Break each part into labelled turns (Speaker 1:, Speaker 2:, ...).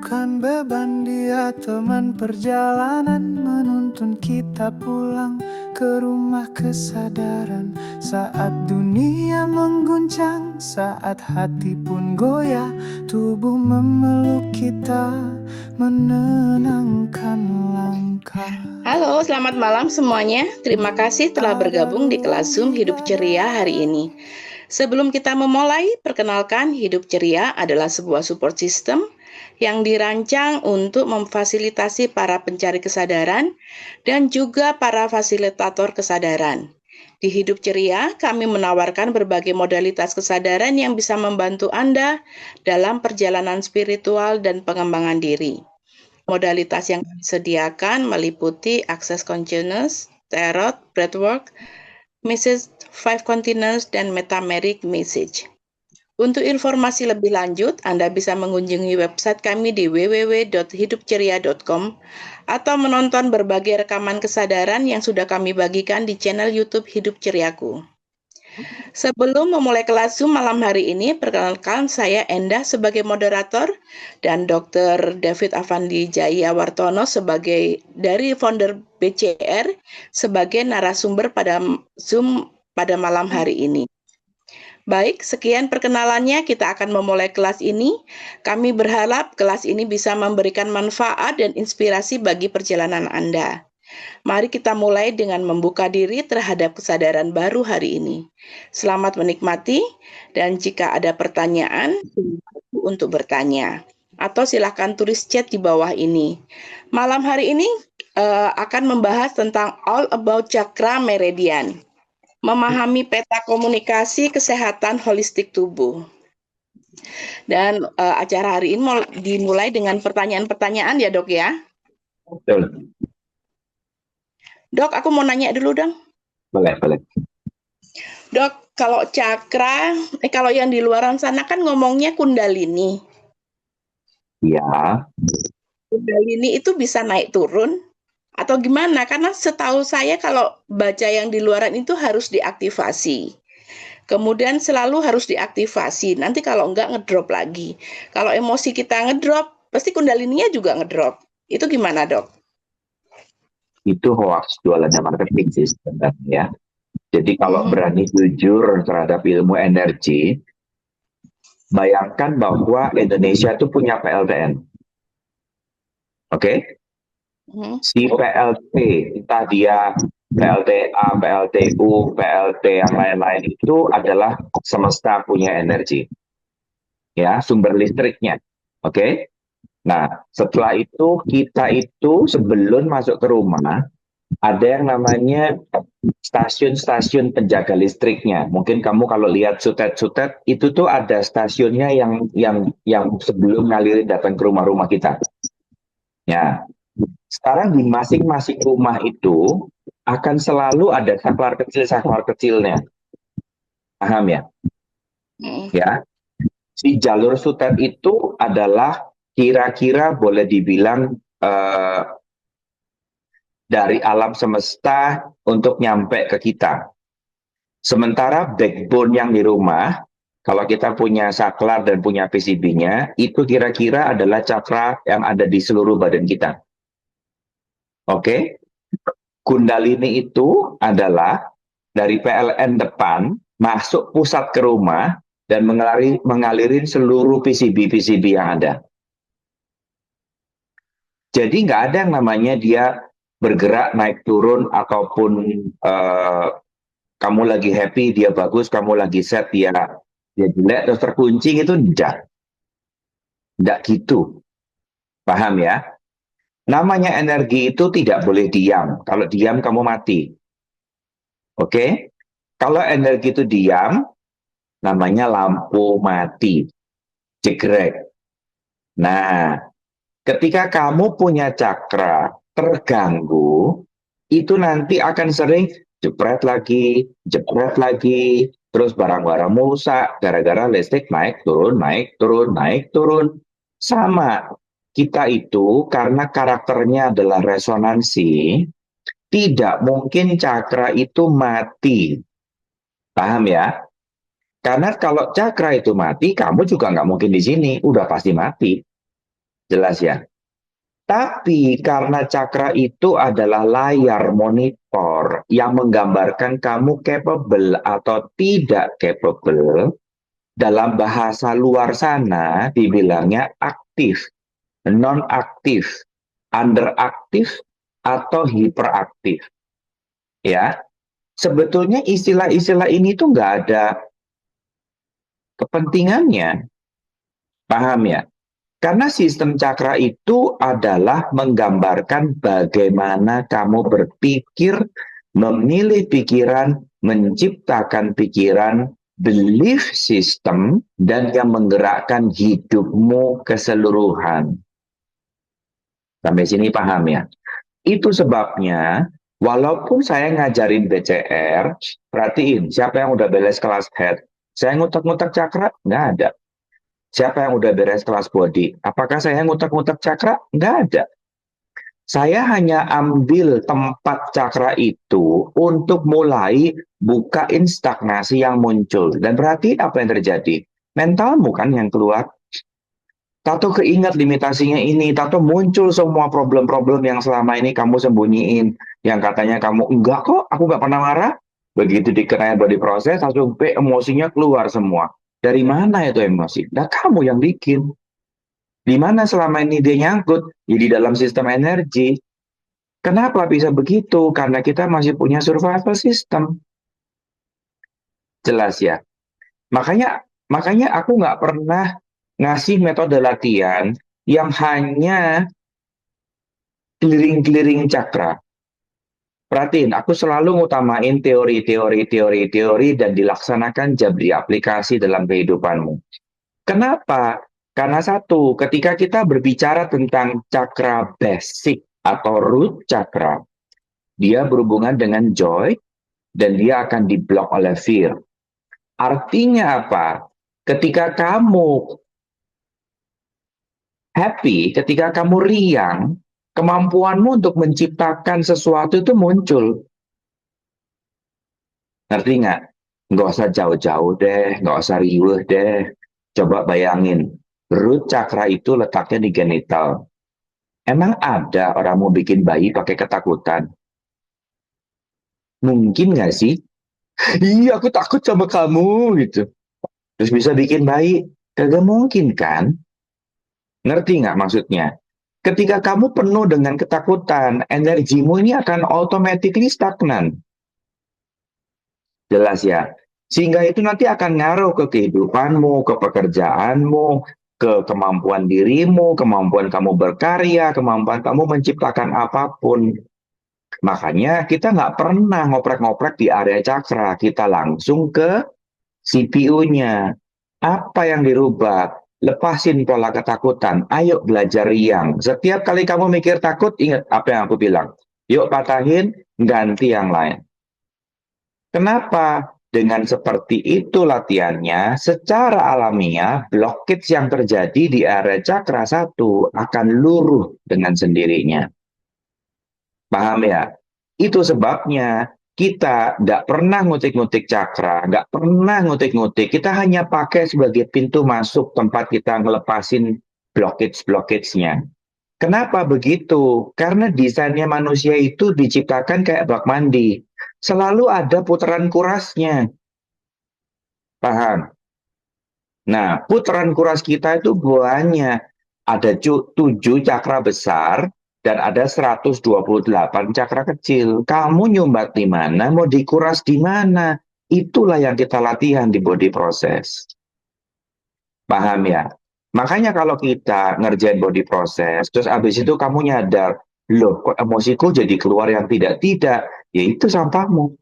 Speaker 1: bukan beban, dia teman perjalanan, menuntun kita pulang ke rumah kesadaran. Saat dunia mengguncang, saat hati pun goyah, tubuh memeluk kita, menenangkan langkah.
Speaker 2: Halo, selamat malam semuanya. Terima kasih telah bergabung di kelas Zoom Hidup Ceria hari ini. Sebelum kita memulai, perkenalkan Hidup Ceria adalah sebuah support system yang dirancang untuk memfasilitasi para pencari kesadaran dan juga para fasilitator kesadaran. Di Hidup Ceria, kami menawarkan berbagai modalitas kesadaran yang bisa membantu Anda dalam perjalanan spiritual dan pengembangan diri. Modalitas yang kami sediakan meliputi Access Consciousness, Tarot, Breathwork, Message 5 Continents, dan Metameric Message. Untuk informasi lebih lanjut, Anda bisa mengunjungi website kami di www.hidupceria.com atau menonton berbagai rekaman kesadaran yang sudah kami bagikan di channel YouTube Hidup Ceriaku. Sebelum memulai kelas Zoom malam hari ini, perkenalkan saya Endah sebagai moderator dan Dr. David Avandi Jayawartono sebagai dari founder BCR sebagai narasumber pada Zoom pada malam hari ini. Baik, sekian perkenalannya. Kita akan memulai kelas ini. Kami berharap kelas ini bisa memberikan manfaat dan inspirasi bagi perjalanan Anda. Mari kita mulai dengan membuka diri terhadap kesadaran baru hari ini. Selamat menikmati, dan jika ada pertanyaan, untuk bertanya. Atau silahkan tulis chat di bawah ini. Malam hari ini akan membahas tentang All About Chakra Meridian. Memahami peta komunikasi kesehatan holistik tubuh. Dan acara hari ini dimulai dengan pertanyaan-pertanyaan ya dok ya?
Speaker 3: Betul.
Speaker 2: Dok, aku mau nanya dulu dong.
Speaker 3: Boleh.
Speaker 2: Dok, kalau cakra, kalau yang di luaran sana kan ngomongnya kundalini.
Speaker 3: Ya.
Speaker 2: Kundalini itu bisa naik turun atau gimana? Karena setahu saya kalau baca yang di luaran itu harus diaktifasi. Kemudian selalu harus diaktifasi. Nanti kalau enggak ngedrop lagi. Kalau emosi kita ngedrop, pasti kundalininya juga ngedrop. Itu gimana, Dok?
Speaker 3: Itu hoax jualannya marketing sih sebenarnya ya. Jadi kalau berani jujur terhadap ilmu energi, bayangkan bahwa Indonesia itu punya PLTN. Oke? Si PLT, entah dia PLTA, PLTU, PLT yang lain-lain itu adalah semesta punya energi. Ya, sumber listriknya. Oke? Nah, setelah itu kita itu sebelum masuk ke rumah ada yang namanya stasiun-stasiun penjaga listriknya. Mungkin kamu kalau lihat sutet-sutet itu tuh ada stasiunnya yang sebelum ngalirin datang ke rumah-rumah kita. Ya. Sekarang di masing-masing rumah itu akan selalu ada saklar kecilnya. Paham ya? Ya. Si jalur sutet itu adalah kira-kira boleh dibilang dari alam semesta untuk nyampe ke kita. Sementara backbone yang di rumah, kalau kita punya saklar dan punya PCB-nya, itu kira-kira adalah cakra yang ada di seluruh badan kita. Oke? Kundalini itu adalah dari PLN depan, masuk pusat ke rumah, dan mengalirin seluruh PCB-PCB yang ada. Jadi nggak ada yang namanya dia bergerak naik turun ataupun kamu lagi happy dia bagus, kamu lagi sad dia jelek terus terkunci itu enggak gitu, paham ya? Namanya energi itu tidak boleh diam. Kalau diam kamu mati. Oke? Kalau energi itu diam, namanya lampu mati, jegrek. Nah, ketika kamu punya cakra terganggu, itu nanti akan sering jepret lagi, terus barang-barang rusak, gara-gara listrik naik, turun. Sama, kita itu karena karakternya adalah resonansi, tidak mungkin cakra itu mati. Paham ya? Karena kalau cakra itu mati, kamu juga nggak mungkin di sini, udah pasti mati. Jelas ya? Tapi karena cakra itu adalah layar monitor yang menggambarkan kamu capable atau tidak capable, dalam bahasa luar sana dibilangnya aktif, non-aktif, underaktif, atau hiperaktif. Ya, sebetulnya istilah-istilah ini tuh nggak ada kepentingannya, paham ya? Karena sistem cakra itu adalah menggambarkan bagaimana kamu berpikir, memilih pikiran, menciptakan pikiran, belief system, dan yang menggerakkan hidupmu keseluruhan. Sampai sini paham ya? Itu sebabnya, walaupun saya ngajarin BCR, perhatiin siapa yang udah beres kelas head. Saya ngutak-ngutak cakra? Nggak ada. Siapa yang udah beres kelas body? Apakah saya ngutak-ngutak cakra? Nggak ada. Saya hanya ambil tempat cakra itu untuk mulai bukain stagnasi yang muncul. Dan berarti apa yang terjadi? Mentalmu kan yang keluar. Tato keingat limitasinya ini, tato muncul semua problem-problem yang selama ini kamu sembunyiin. Yang katanya kamu, enggak kok, aku nggak pernah marah. Begitu dikenai body proses, langsung emosinya keluar semua. Dari mana itu emosi? Nah, kamu yang bikin. Di mana selama ini dia nyangkut? Ya di dalam sistem energi. Kenapa bisa begitu? Karena kita masih punya survival system. Jelas ya. Makanya aku nggak pernah ngasih metode latihan yang hanya keliling-keliling cakra. Perhatiin, aku selalu ngutamain teori dan dilaksanakan jadi aplikasi dalam kehidupanmu. Kenapa? Karena satu, ketika kita berbicara tentang cakra basic atau root cakra, dia berhubungan dengan joy dan dia akan diblok oleh fear. Artinya apa? Ketika kamu happy, ketika kamu riang, kemampuanmu untuk menciptakan sesuatu itu muncul. Ngerti nggak? Nggak usah jauh-jauh deh, nggak usah riuh deh. Coba bayangin, root cakra itu letaknya di genital. Emang ada orang mau bikin bayi pakai ketakutan? Mungkin nggak sih? Iya, aku takut sama kamu gitu. Terus bisa bikin bayi? Kagak mungkin kan? Ngerti nggak maksudnya? Ketika kamu penuh dengan ketakutan, energimu ini akan automatically stagnan. Jelas ya. Sehingga itu nanti akan ngaruh ke kehidupanmu, ke pekerjaanmu, ke kemampuan dirimu, kemampuan kamu berkarya, kemampuan kamu menciptakan apapun. Makanya kita nggak pernah ngoprek-ngoprek di area cakra. Kita langsung ke CPU-nya. Apa yang dirubah? Lepasin pola ketakutan. Ayo belajar riang. Setiap kali kamu mikir takut, ingat apa yang aku bilang. Yuk patahin, ganti yang lain. Kenapa? Dengan seperti itu latihannya, secara alamiah, blockage yang terjadi di area cakra 1 akan luruh dengan sendirinya. Paham ya? Itu sebabnya kita nggak pernah ngutik-ngutik cakra, nggak pernah ngutik-ngutik. Kita hanya pakai sebagai pintu masuk tempat kita ngelepasin blockage-blockage-nya. Kenapa begitu? Karena desainnya manusia itu diciptakan kayak bak mandi. Selalu ada putaran kurasnya. Paham? Nah, putaran kuras kita itu banyak. Ada 7 cakra besar dan ada 128 cakra kecil. Kamu nyumbat di mana, mau dikuras di mana? Itulah yang kita latihan di body process. Paham ya? Makanya kalau kita ngerjain body process, terus abis itu kamu nyadar, loh kok emosiku jadi keluar yang tidak-tidak, ya itu sampahmu.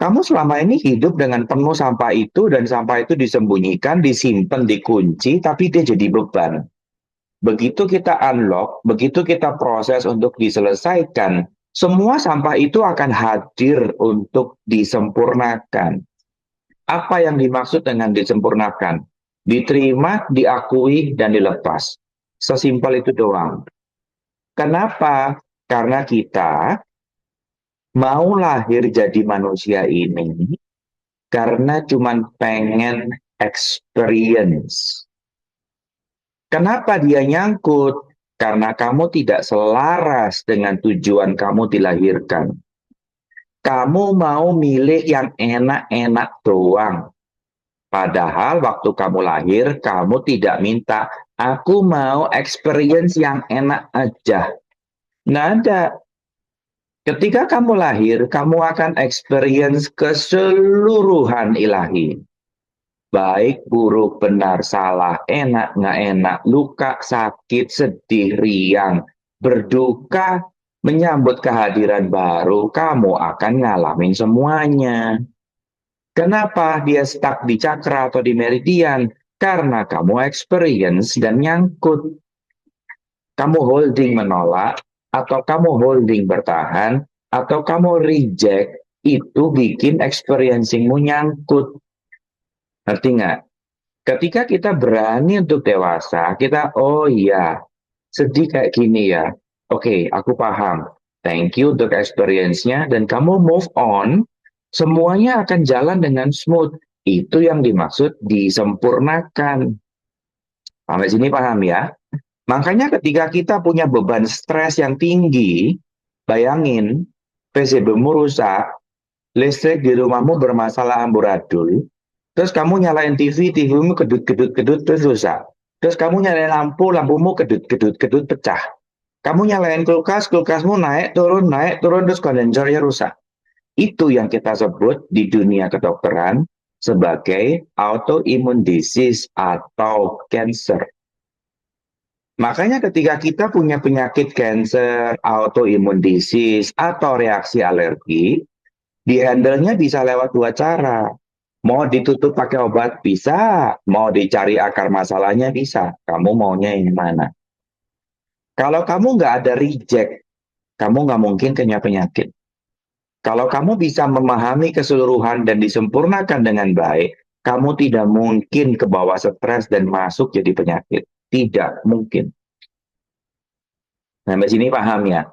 Speaker 3: Kamu selama ini hidup dengan penuh sampah itu dan sampah itu disembunyikan, disimpan, dikunci, tapi dia jadi beban. Begitu kita unlock, begitu kita proses untuk diselesaikan, semua sampah itu akan hadir untuk disempurnakan. Apa yang dimaksud dengan disempurnakan? Diterima, diakui, dan dilepas. Sesimpel itu doang. Kenapa? Karena kita mau lahir jadi manusia ini karena cuman pengen experience. Kenapa dia nyangkut? Karena kamu tidak selaras dengan tujuan kamu dilahirkan. Kamu mau milih yang enak-enak doang. Padahal waktu kamu lahir, kamu tidak minta, aku mau experience yang enak aja. Nggak ada. Ketika kamu lahir, kamu akan experience keseluruhan ilahi. Baik, buruk, benar, salah, enak, nggak enak, luka, sakit, sedih, riang, berduka, menyambut kehadiran baru, kamu akan ngalamin semuanya. Kenapa dia stuck di cakra atau di meridian? Karena kamu experience dan nyangkut. Kamu holding menolak, atau kamu holding bertahan, atau kamu reject, itu bikin experiencingmu nyangkut. Ngerti nggak? Ketika kita berani untuk dewasa, kita, oh iya, sedih kayak gini ya. Oke, aku paham. Thank you untuk experience-nya, dan kamu move on, semuanya akan jalan dengan smooth. Itu yang dimaksud disempurnakan. Sampai sini paham ya? Makanya ketika kita punya beban stres yang tinggi, bayangin, PCB-mu rusak, listrik di rumahmu bermasalah amburadul, terus kamu nyalain TV, TV-mu kedut-kedut-kedut, terus rusak. Terus kamu nyalain lampu, lampumu kedut-kedut-kedut pecah. Kamu nyalain kulkas, kulkasmu naik, turun, terus kondensornya rusak. Itu yang kita sebut di dunia kedokteran sebagai autoimmune disease atau cancer. Makanya ketika kita punya penyakit cancer, autoimmune disease, atau reaksi alergi, di-handle-nya bisa lewat dua cara. Mau ditutup pakai obat bisa, mau dicari akar masalahnya bisa. Kamu maunya yang mana? Kalau kamu nggak ada reject, kamu nggak mungkin kena penyakit. Kalau kamu bisa memahami keseluruhan dan disempurnakan dengan baik, kamu tidak mungkin ke bawah stres dan masuk jadi penyakit. Tidak mungkin. Sampai sini paham ya?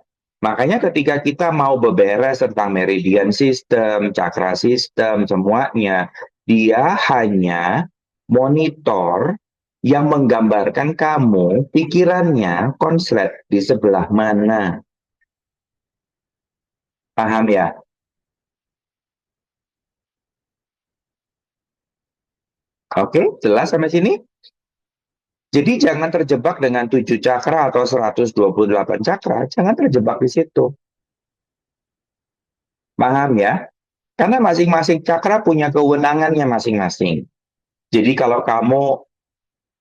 Speaker 3: Makanya ketika kita mau beberes tentang meridian system, chakra system, semuanya, dia hanya monitor yang menggambarkan kamu, pikirannya konslet di sebelah mana. Paham ya? Oke, jelas sampai sini? Jadi jangan terjebak dengan 7 cakra atau 128 cakra, jangan terjebak di situ. Paham ya? Karena masing-masing cakra punya kewenangannya masing-masing. Jadi kalau kamu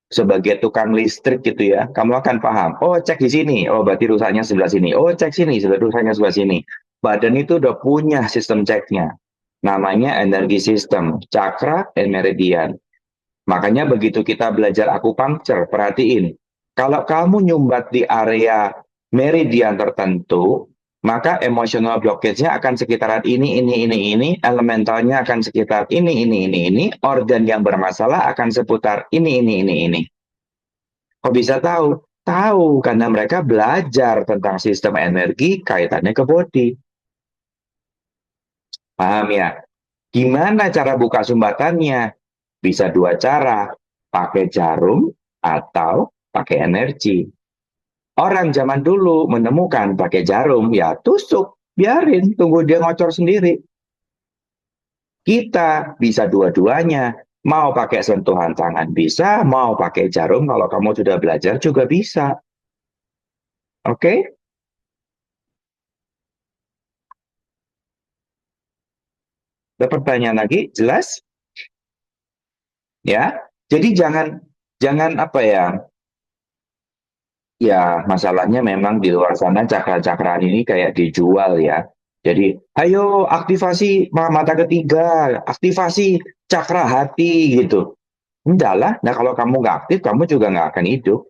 Speaker 3: sebagai tukang listrik gitu ya, kamu akan paham, oh cek di sini, oh berarti rusaknya sebelah sini, oh cek sini, rusaknya sebelah sini. Badan itu udah punya sistem ceknya. Namanya energi sistem, cakra dan meridian. Makanya begitu kita belajar akupunktur, perhatiin, kalau kamu nyumbat di area meridian tertentu, maka emotional blockage-nya akan sekitaran ini, elementalnya akan sekitar ini, organ yang bermasalah akan seputar ini. Kok bisa tahu? Tahu, karena mereka belajar tentang sistem energi kaitannya ke body. Paham ya? Gimana cara buka sumbatannya? Bisa dua cara, pakai jarum atau pakai energi. Orang zaman dulu menemukan pakai jarum, ya tusuk, biarin, tunggu dia ngocor sendiri. Kita bisa dua-duanya, mau pakai sentuhan tangan bisa, mau pakai jarum kalau kamu sudah belajar juga bisa. Oke? Ada pertanyaan lagi? Jelas? Ya, jadi jangan apa ya? Ya, masalahnya memang di luar sana cakra-cakraan ini kayak dijual ya. Jadi, ayo aktivasi mata ketiga, aktivasi cakra hati gitu. Enggak lah, nah kalau kamu nggak aktif, kamu juga nggak akan hidup.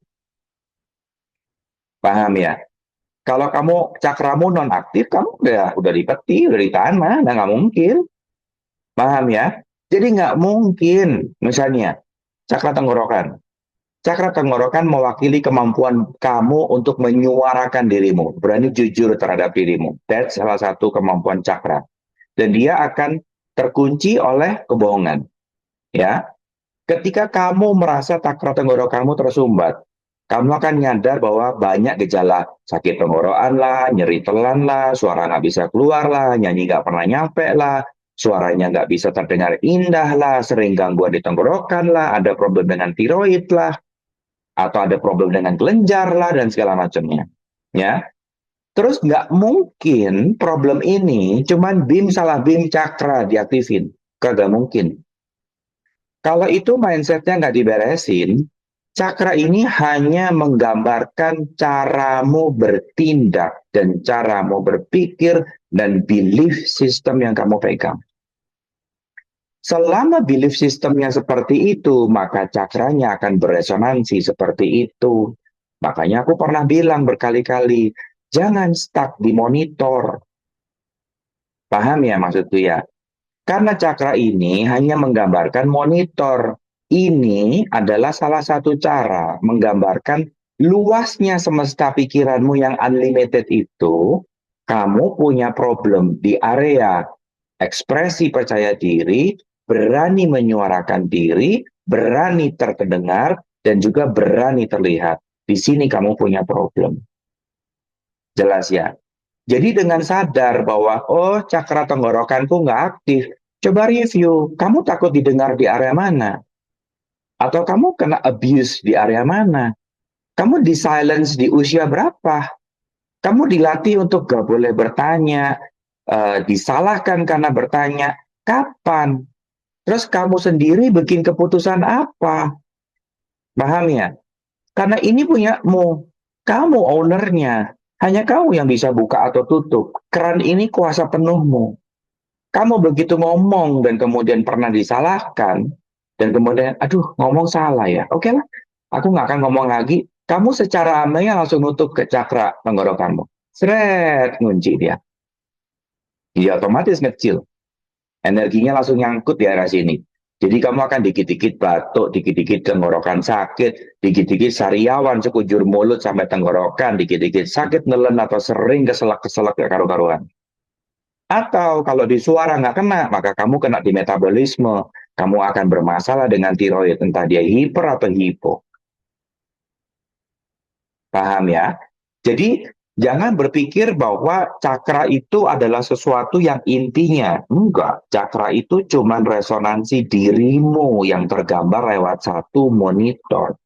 Speaker 3: Paham ya? Kalau kamu cakramu non aktif, kamu udah di peti, udah di tanah, nah nggak mungkin. Paham ya? Jadi nggak mungkin, misalnya, cakra tenggorokan. Cakra tenggorokan mewakili kemampuan kamu untuk menyuarakan dirimu, berani jujur terhadap dirimu. That's salah satu kemampuan cakra. Dan dia akan terkunci oleh kebohongan. Ya, ketika kamu merasa cakra tenggorokanmu tersumbat, kamu akan nyadar bahwa banyak gejala sakit tenggorokan lah, nyeri telan lah, suara nggak bisa keluar lah, nyanyi nggak pernah nyampe lah, suaranya nggak bisa terdengar indah lah, sering gangguan di tenggorokan lah, ada problem dengan tiroid lah, atau ada problem dengan kelenjar lah, dan segala macamnya. Ya, terus nggak mungkin problem ini cuman salah BIM cakra diaktifin. Kagak mungkin. Kalau itu mindsetnya nggak diberesin, cakra ini hanya menggambarkan caramu bertindak dan caramu berpikir dan belief system yang kamu pegang. Selama belief systemnya seperti itu, maka cakranya akan beresonansi seperti itu. Makanya aku pernah bilang berkali-kali, jangan stuck di monitor. Paham ya maksudku ya? Karena cakra ini hanya menggambarkan monitor. Ini adalah salah satu cara menggambarkan luasnya semesta pikiranmu yang unlimited itu. Kamu punya problem di area ekspresi percaya diri, berani menyuarakan diri, berani terdengar, dan juga berani terlihat. Di sini kamu punya problem. Jelas ya? Jadi dengan sadar bahwa, oh cakra tenggorokanku nggak aktif, coba review, kamu takut didengar di area mana? Atau kamu kena abuse di area mana? Kamu di silence di usia berapa? Kamu dilatih untuk gak boleh bertanya, disalahkan karena bertanya, kapan? Terus kamu sendiri bikin keputusan apa? Paham ya? Karena ini punyamu, kamu ownernya. Hanya kamu yang bisa buka atau tutup. Keran ini kuasa penuhmu. Kamu begitu ngomong dan kemudian pernah disalahkan, dan kemudian, aduh ngomong salah ya, oke lah, aku nggak akan ngomong lagi. Kamu secara alamiah langsung nutup ke cakra tenggorokanmu. Seret, ngunci dia. Dia otomatis ngecil. Energinya langsung nyangkut di area sini. Jadi kamu akan dikit-dikit batuk, dikit-dikit tenggorokan sakit, dikit-dikit sariawan sekujur mulut sampai tenggorokan, dikit-dikit sakit nelen atau sering keselak-keselak gak karu-karuan. Atau kalau di suara nggak kena, maka kamu kena di metabolisme. Kamu akan bermasalah dengan tiroid, entah dia hiper atau hipo. Paham ya? Jadi jangan berpikir bahwa cakra itu adalah sesuatu yang intinya. Enggak, cakra itu cuma resonansi dirimu yang tergambar lewat satu monitor.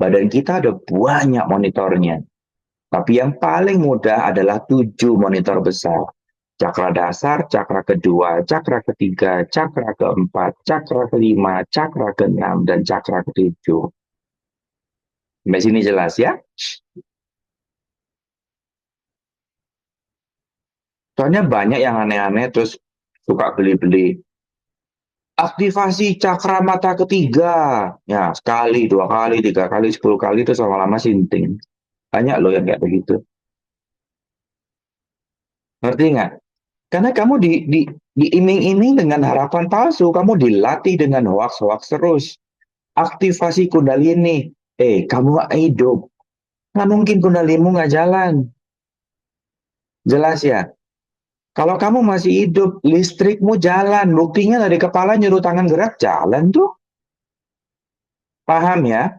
Speaker 3: Badan kita ada banyak monitornya. Tapi yang paling mudah adalah 7 monitor besar. Cakra dasar, cakra kedua, cakra ketiga, cakra keempat, cakra kelima, cakra keenam, dan cakra ketujuh. Sampai sini jelas ya? Soalnya banyak yang aneh-aneh terus suka beli-beli. Aktivasi cakra mata ketiga. Ya, sekali, 2 kali, 3 kali, 10 kali, terus lama-lama sinting. Banyak loh yang kayak begitu. Ngerti nggak? Karena kamu diiming-iming dengan harapan palsu. Kamu dilatih dengan hoax-hoax terus. Aktivasi kundalini. Kamu nggak hidup. Nggak mungkin kundalinimu nggak jalan. Jelas ya? Kalau kamu masih hidup, listrikmu jalan. Buktinya dari kepala nyuruh tangan gerak, jalan tuh. Paham ya?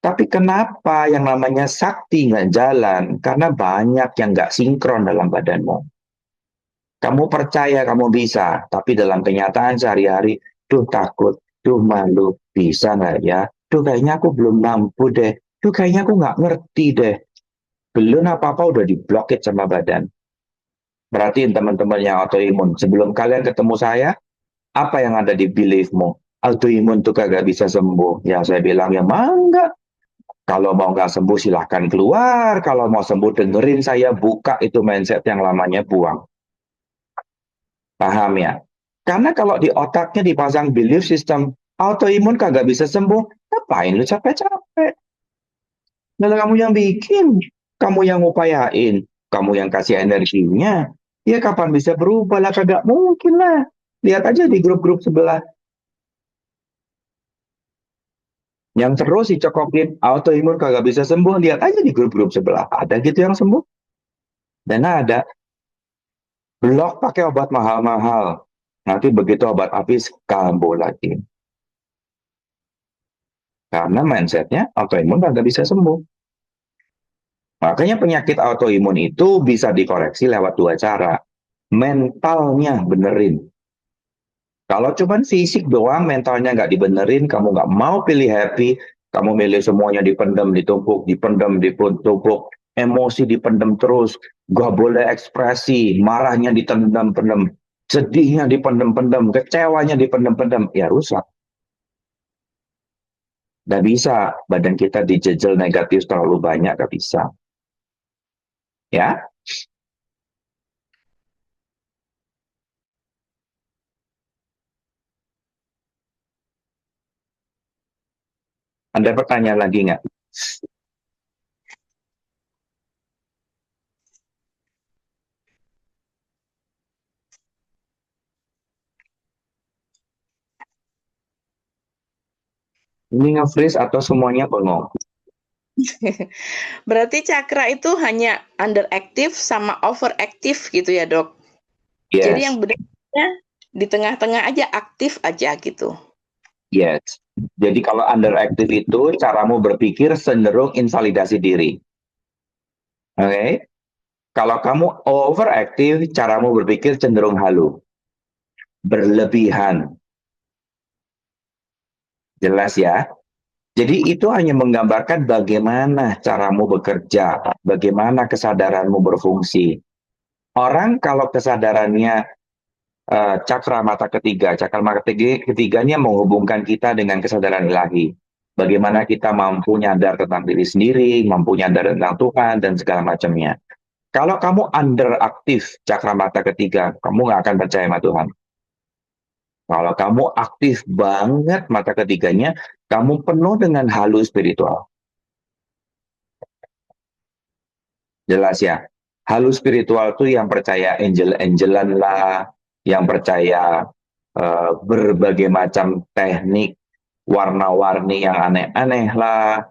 Speaker 3: Tapi kenapa yang namanya sakti nggak jalan? Karena banyak yang nggak sinkron dalam badanmu. Kamu percaya kamu bisa, tapi dalam kenyataan sehari-hari, duh takut, duh malu, bisa nggak ya? Duh kayaknya aku belum mampu deh. Duh kayaknya aku nggak ngerti deh. Belum apa-apa udah diblokit sama badan. Perhatiin teman-teman yang autoimun. Sebelum kalian ketemu saya, apa yang ada di beliefmu? Autoimun tuh kagak bisa sembuh. Ya saya bilang ya mangga. Kalau mau nggak sembuh silahkan keluar. Kalau mau sembuh dengerin saya, buka itu mindset yang lamanya buang. Paham ya? Karena kalau di otaknya dipasang belief system, autoimun kagak bisa sembuh, ngapain lu capek-capek? Lalu kamu yang bikin, kamu yang upayain, kamu yang kasih energinya, ya kapan bisa berubah lah, kagak mungkin lah. Lihat aja di grup-grup sebelah. Yang terus dicokokin autoimun kagak bisa sembuh, lihat aja di grup-grup sebelah. Ada gitu yang sembuh? Dan ada. Blok pakai obat mahal-mahal. Nanti begitu obat habis, kambuh lagi. Karena mindsetnya autoimun nggak bisa sembuh. Makanya penyakit autoimun itu bisa dikoreksi lewat dua cara. Mentalnya benerin. Kalau cuman fisik doang, mentalnya nggak dibenerin, kamu nggak mau pilih happy, kamu milih semuanya dipendam, ditumpuk, dipendam, ditumpuk, emosi dipendam terus, gak boleh ekspresi, marahnya dipendam-pendam, sedihnya dipendam-pendam, kecewanya dipendam-pendam, ya rusak. Nggak bisa, badan kita dijejel negatif terlalu banyak, nggak bisa. Ya, ada pertanyaan lagi nggak? Ini nge-freeze atau semuanya bengong?
Speaker 2: Berarti cakra itu hanya underactive sama overactive gitu ya, Dok? Jadi
Speaker 3: Yes,
Speaker 2: yang benar di tengah-tengah aja, aktif aja gitu.
Speaker 3: yes. Jadi kalau underactive itu caramu berpikir cenderung invalidasi diri. Oke? Kalau kamu overactive, caramu berpikir cenderung halu. Berlebihan. Jelas ya? Jadi itu hanya menggambarkan bagaimana caramu bekerja, bagaimana kesadaranmu berfungsi. Orang kalau kesadarannya cakra mata ketiga, cakra mata ketiganya menghubungkan kita dengan kesadaran ilahi. Bagaimana kita mampu nyadar tentang diri sendiri, mampu nyadar tentang Tuhan, dan segala macamnya. Kalau kamu underaktif cakra mata ketiga, kamu nggak akan percaya sama Tuhan. Kalau kamu aktif banget mata ketiganya, kamu penuh dengan halu spiritual. Jelas ya? Halu spiritual tuh yang percaya angel-angelan lah, yang percaya berbagai macam teknik warna-warni yang aneh-aneh lah,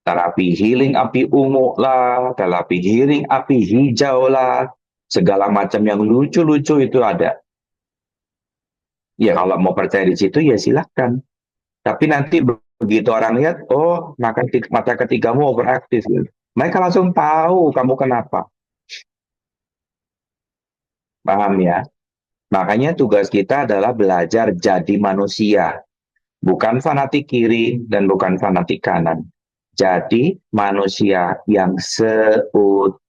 Speaker 3: terapi healing api ungu lah, terapi healing api hijau lah, segala macam yang lucu-lucu itu ada. Ya kalau mau percaya di situ ya silahkan. Tapi nanti begitu orang lihat, oh mata ketigamu overaktif, gitu. Mereka langsung tahu kamu kenapa. Paham ya? Makanya tugas kita adalah belajar jadi manusia. Bukan fanatik kiri dan bukan fanatik kanan. Jadi manusia yang seutuhnya.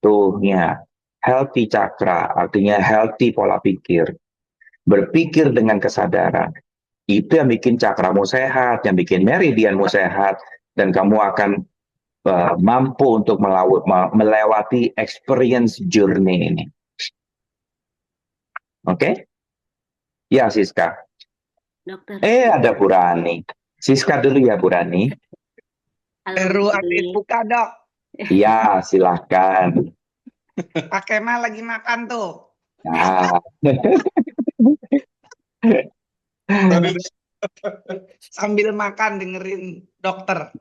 Speaker 3: Healthy cakra, artinya healthy pola pikir. Berpikir dengan kesadaran. Itu yang bikin cakramu sehat, yang bikin meridianmu sehat, dan kamu akan mampu untuk melewati experience journey ini. Oke? Ya, Siska.
Speaker 4: Dokter.
Speaker 3: Ada Bu Rani. Siska dulu ya, Bu Rani.
Speaker 4: Baru habis
Speaker 5: buka, Dok.
Speaker 3: Iya, silahkan.
Speaker 5: Pak Kemal lagi makan tuh.
Speaker 3: Nah.
Speaker 5: Sambil makan dengerin dokter.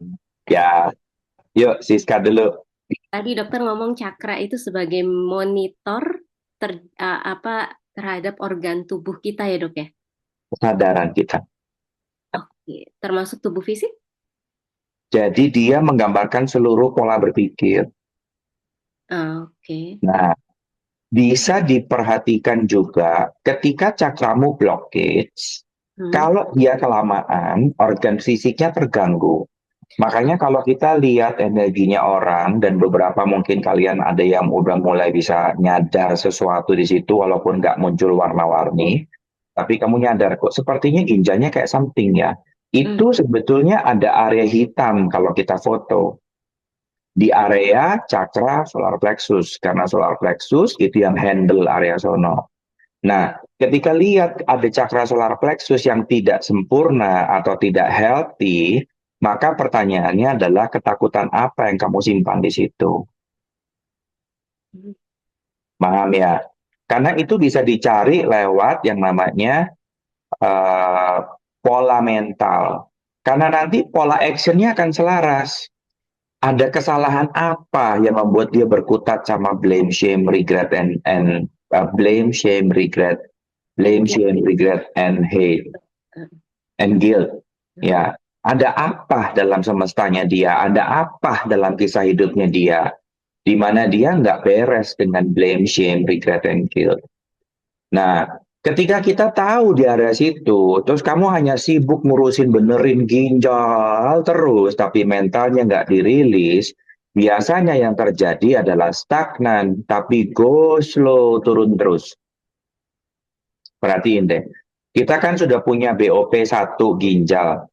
Speaker 3: Ya, yuk Siska dulu.
Speaker 4: Tadi dokter ngomong cakra itu sebagai monitor terhadap organ tubuh kita ya, Dok ya?
Speaker 3: Kesadaran kita.
Speaker 4: Oke, termasuk tubuh fisik?
Speaker 3: Jadi dia menggambarkan seluruh pola berpikir.
Speaker 4: Oke.
Speaker 3: Nah, bisa diperhatikan juga ketika cakramu blockage, kalau dia kelamaan, organ fisiknya terganggu. Makanya kalau kita lihat energinya orang, dan beberapa mungkin kalian ada yang udah mulai bisa nyadar sesuatu di situ, walaupun nggak muncul warna-warni, tapi kamu nyadar kok sepertinya ginjalnya kayak something ya. Itu sebetulnya ada area hitam kalau kita foto. Di area cakra solar plexus, karena solar plexus itu yang handle area sono. Nah, ketika lihat ada cakra solar plexus yang tidak sempurna atau tidak healthy, maka pertanyaannya adalah ketakutan apa yang kamu simpan di situ. Paham ya? Karena itu bisa dicari lewat yang namanya pola mental. Karena nanti pola actionnya akan selaras. Ada kesalahan apa yang membuat dia berkutat sama blame, shame, regret, and blame, shame, regret, and hate, and guilt. Ya, Ada apa dalam semestanya dia? Ada apa dalam kisah hidupnya dia? Di mana dia nggak beres dengan blame, shame, regret, and guilt. Nah, ketika kita tahu di area situ, terus kamu hanya sibuk ngurusin benerin ginjal terus, tapi mentalnya nggak dirilis, biasanya yang terjadi adalah stagnan, tapi go slow, turun terus. Perhatiin deh, kita kan sudah punya BOP 1 ginjal.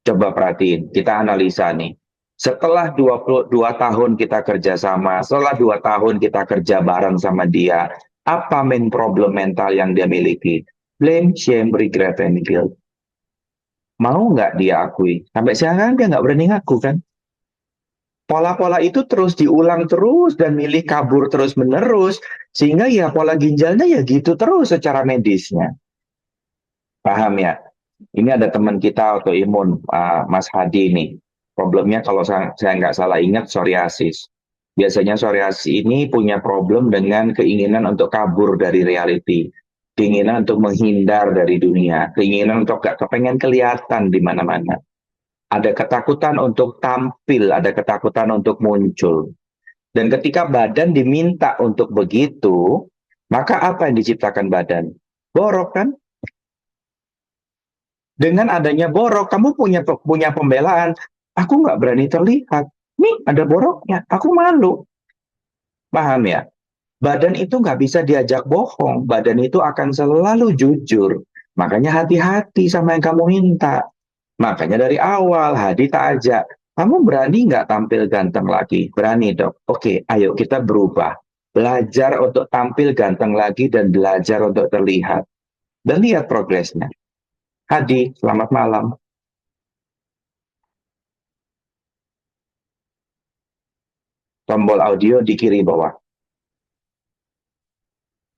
Speaker 3: Coba perhatiin, kita analisa nih. Setelah 22 tahun kita kerjasama, setelah 2 tahun kita kerja bareng sama dia, apa main problem mental yang dia miliki? Blame, shame, regret, and guilt. Mau nggak dia akui? Sampai sekarang dia nggak berani ngaku kan? Pola-pola itu terus diulang terus dan milih kabur terus-menerus, sehingga ya pola ginjalnya ya gitu terus secara medisnya. Paham ya? Ini ada teman kita autoimun, Mas Hadi nih. Problemnya kalau saya nggak salah ingat psoriasis. Biasanya psoriasis ini punya problem dengan keinginan untuk kabur dari reality. Keinginan untuk menghindar dari dunia. Keinginan untuk nggak kepengen kelihatan di mana-mana. Ada ketakutan untuk tampil, ada ketakutan untuk muncul. Dan ketika badan diminta untuk begitu, maka apa yang diciptakan badan? Borok kan? Dengan adanya borok, kamu punya pembelaan. Aku nggak berani terlihat. Nih, ada boroknya. Aku malu. Paham ya? Badan itu nggak bisa diajak bohong. Badan itu akan selalu jujur. Makanya hati-hati sama yang kamu minta. Makanya dari awal, Hadi tak ajak. Kamu berani nggak tampil ganteng lagi? Berani, Dok. Oke, ayo kita berubah. Belajar untuk tampil ganteng lagi dan belajar untuk terlihat. Dan lihat progresnya. Hadi, selamat malam. Tombol audio di kiri bawah.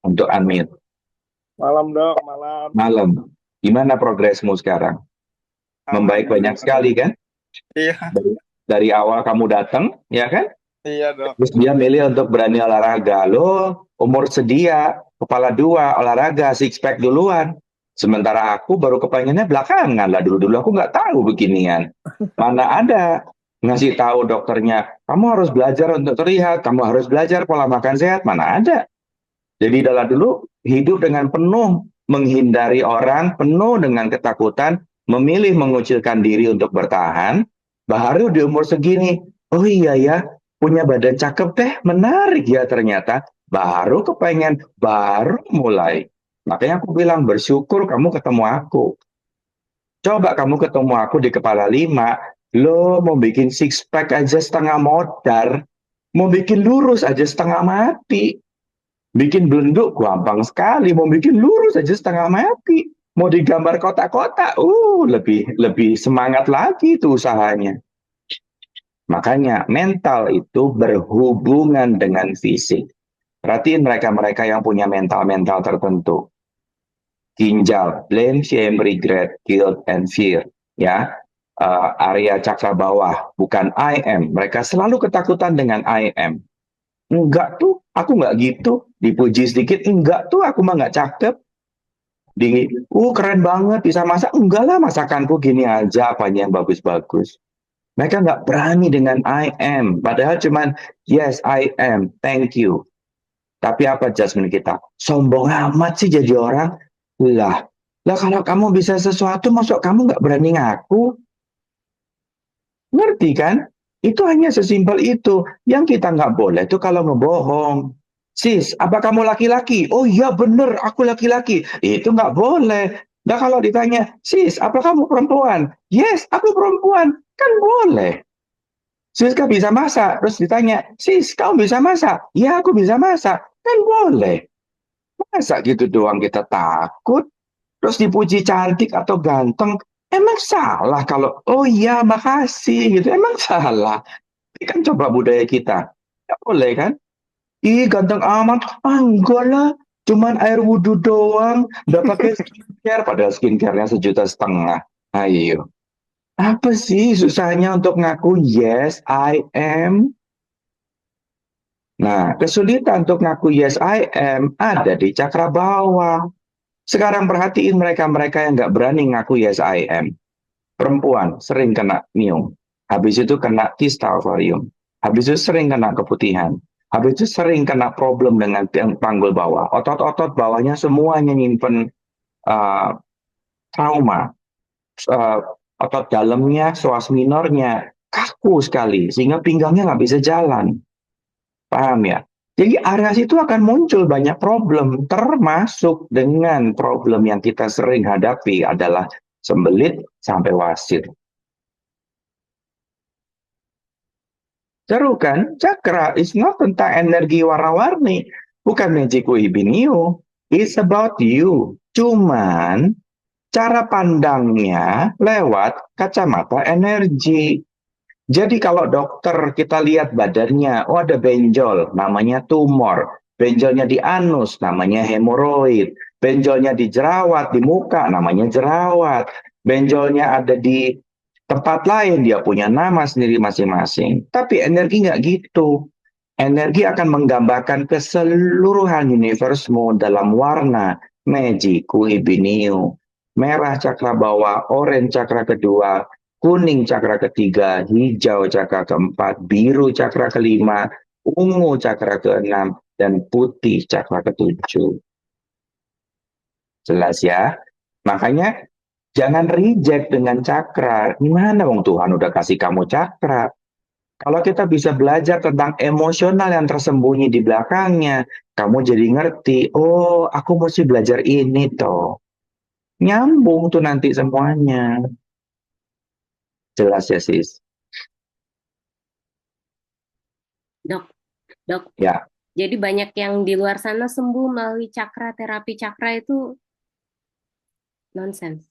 Speaker 3: Untuk unmute.
Speaker 6: Malam dok, malam.
Speaker 3: Malam. Gimana progresmu sekarang? Membaik banyak sekali kan?
Speaker 6: Iya,
Speaker 3: Dari awal kamu datang, ya kan?
Speaker 6: iya dok.
Speaker 3: Terus dia milih untuk berani olahraga. Lo umur sedia, kepala 2, olahraga, six pack duluan. Sementara aku baru kepengennya belakangan lah. Dulu-dulu aku nggak tahu beginian. Mana ada ngasih tahu dokternya, kamu harus belajar untuk terlihat, kamu harus belajar pola makan sehat. Mana ada. Jadi dari dulu hidup dengan penuh menghindari orang, penuh dengan ketakutan, memilih mengucilkan diri untuk bertahan. Baru di umur segini, oh iya ya, punya badan cakep deh, menarik ya ternyata. Baru kepengen, baru mulai. Makanya aku bilang bersyukur kamu ketemu aku. Coba kamu ketemu aku di kepala 5, lo mau bikin six pack aja setengah modar, mau bikin lurus aja setengah mati. Bikin belenduk gampang sekali, mau bikin lurus aja setengah mati. Mau digambar kotak-kotak, lebih semangat lagi itu usahanya. Makanya mental itu berhubungan dengan fisik. Perhatiin mereka-mereka yang punya mental-mental tertentu. Ginjal, blame, shame, regret, guilt, and fear. Ya, area cakra bawah, bukan I am. Mereka selalu ketakutan dengan I am. Enggak tuh, aku nggak gitu. Dipuji sedikit, enggak tuh, aku mah nggak cakep. Keren banget bisa masak. Enggak lah, masakanku gini aja, apanya yang bagus-bagus. Mereka nggak berani dengan I am. Padahal cuman, yes, I am, thank you. Tapi apa judgment kita? Sombong amat sih jadi orang. Lah kalau kamu bisa sesuatu, masuk kamu nggak berani ngaku? Ngerti kan? Itu hanya sesimpel itu. Yang kita nggak boleh itu kalau ngebohong. Sis, apa kamu laki-laki? Oh iya bener, aku laki-laki. Itu nggak boleh. Nah kalau ditanya, sis, apa kamu perempuan? Yes, aku perempuan. Kan boleh. Sis, kamu bisa masak? Terus ditanya, sis, kamu bisa masak? Ya, aku bisa masak. Kan boleh. Masa gitu doang kita takut? Terus dipuji cantik atau ganteng? Emang salah kalau, oh iya makasih gitu. Emang salah? Ini kan coba budaya kita. Nggak boleh kan? Ih ganteng amat. Enggak lah. Cuman air wudhu doang. Udah pakai skincare. Padahal skincare-nya 1,5 juta. Ayo. Apa sih susahnya untuk ngaku yes, I am? Nah, kesulitan untuk ngaku yes, I am ada di cakra bawah. Sekarang perhatiin mereka-mereka yang nggak berani ngaku yes, I am. Perempuan sering kena miom. Habis itu kena kista ovarium. Habis itu sering kena keputihan. Habis itu sering kena problem dengan panggul bawah. Otot-otot bawahnya semuanya nyimpen trauma. Otot dalamnya, psoas minornya kaku sekali. Sehingga pinggangnya nggak bisa jalan. Paham ya? Jadi area situ akan muncul banyak problem. Termasuk dengan problem yang kita sering hadapi adalah sembelit sampai wasit. Seru kan? Cakra is not tentang energi warna-warni. Bukan magic ibinio. It's about you. Cuman cara pandangnya lewat kacamata energi. Jadi kalau dokter kita lihat badannya, oh ada benjol, namanya tumor. Benjolnya di anus, namanya hemoroid. Benjolnya di jerawat, di muka, namanya jerawat. Benjolnya ada di tempat lain, dia punya nama sendiri masing-masing. Tapi energi nggak gitu. Energi akan menggambarkan keseluruhan universemu dalam warna Magiku Ibiniu. Merah cakra bawah, oranye cakra kedua, kuning cakra ketiga, hijau cakra keempat, biru cakra kelima, ungu cakra keenam, dan putih cakra ketujuh. Jelas ya? Makanya jangan reject dengan cakra. Gimana wong Tuhan udah kasih kamu cakra? Kalau kita bisa belajar tentang emosional yang tersembunyi di belakangnya, kamu jadi ngerti, oh aku mesti belajar ini toh. Nyambung tuh nanti semuanya. Jelas ya sis?
Speaker 4: Dok,
Speaker 3: Ya.
Speaker 4: jadi banyak yang di luar sana sembuh melalui cakra, terapi cakra itu nonsense.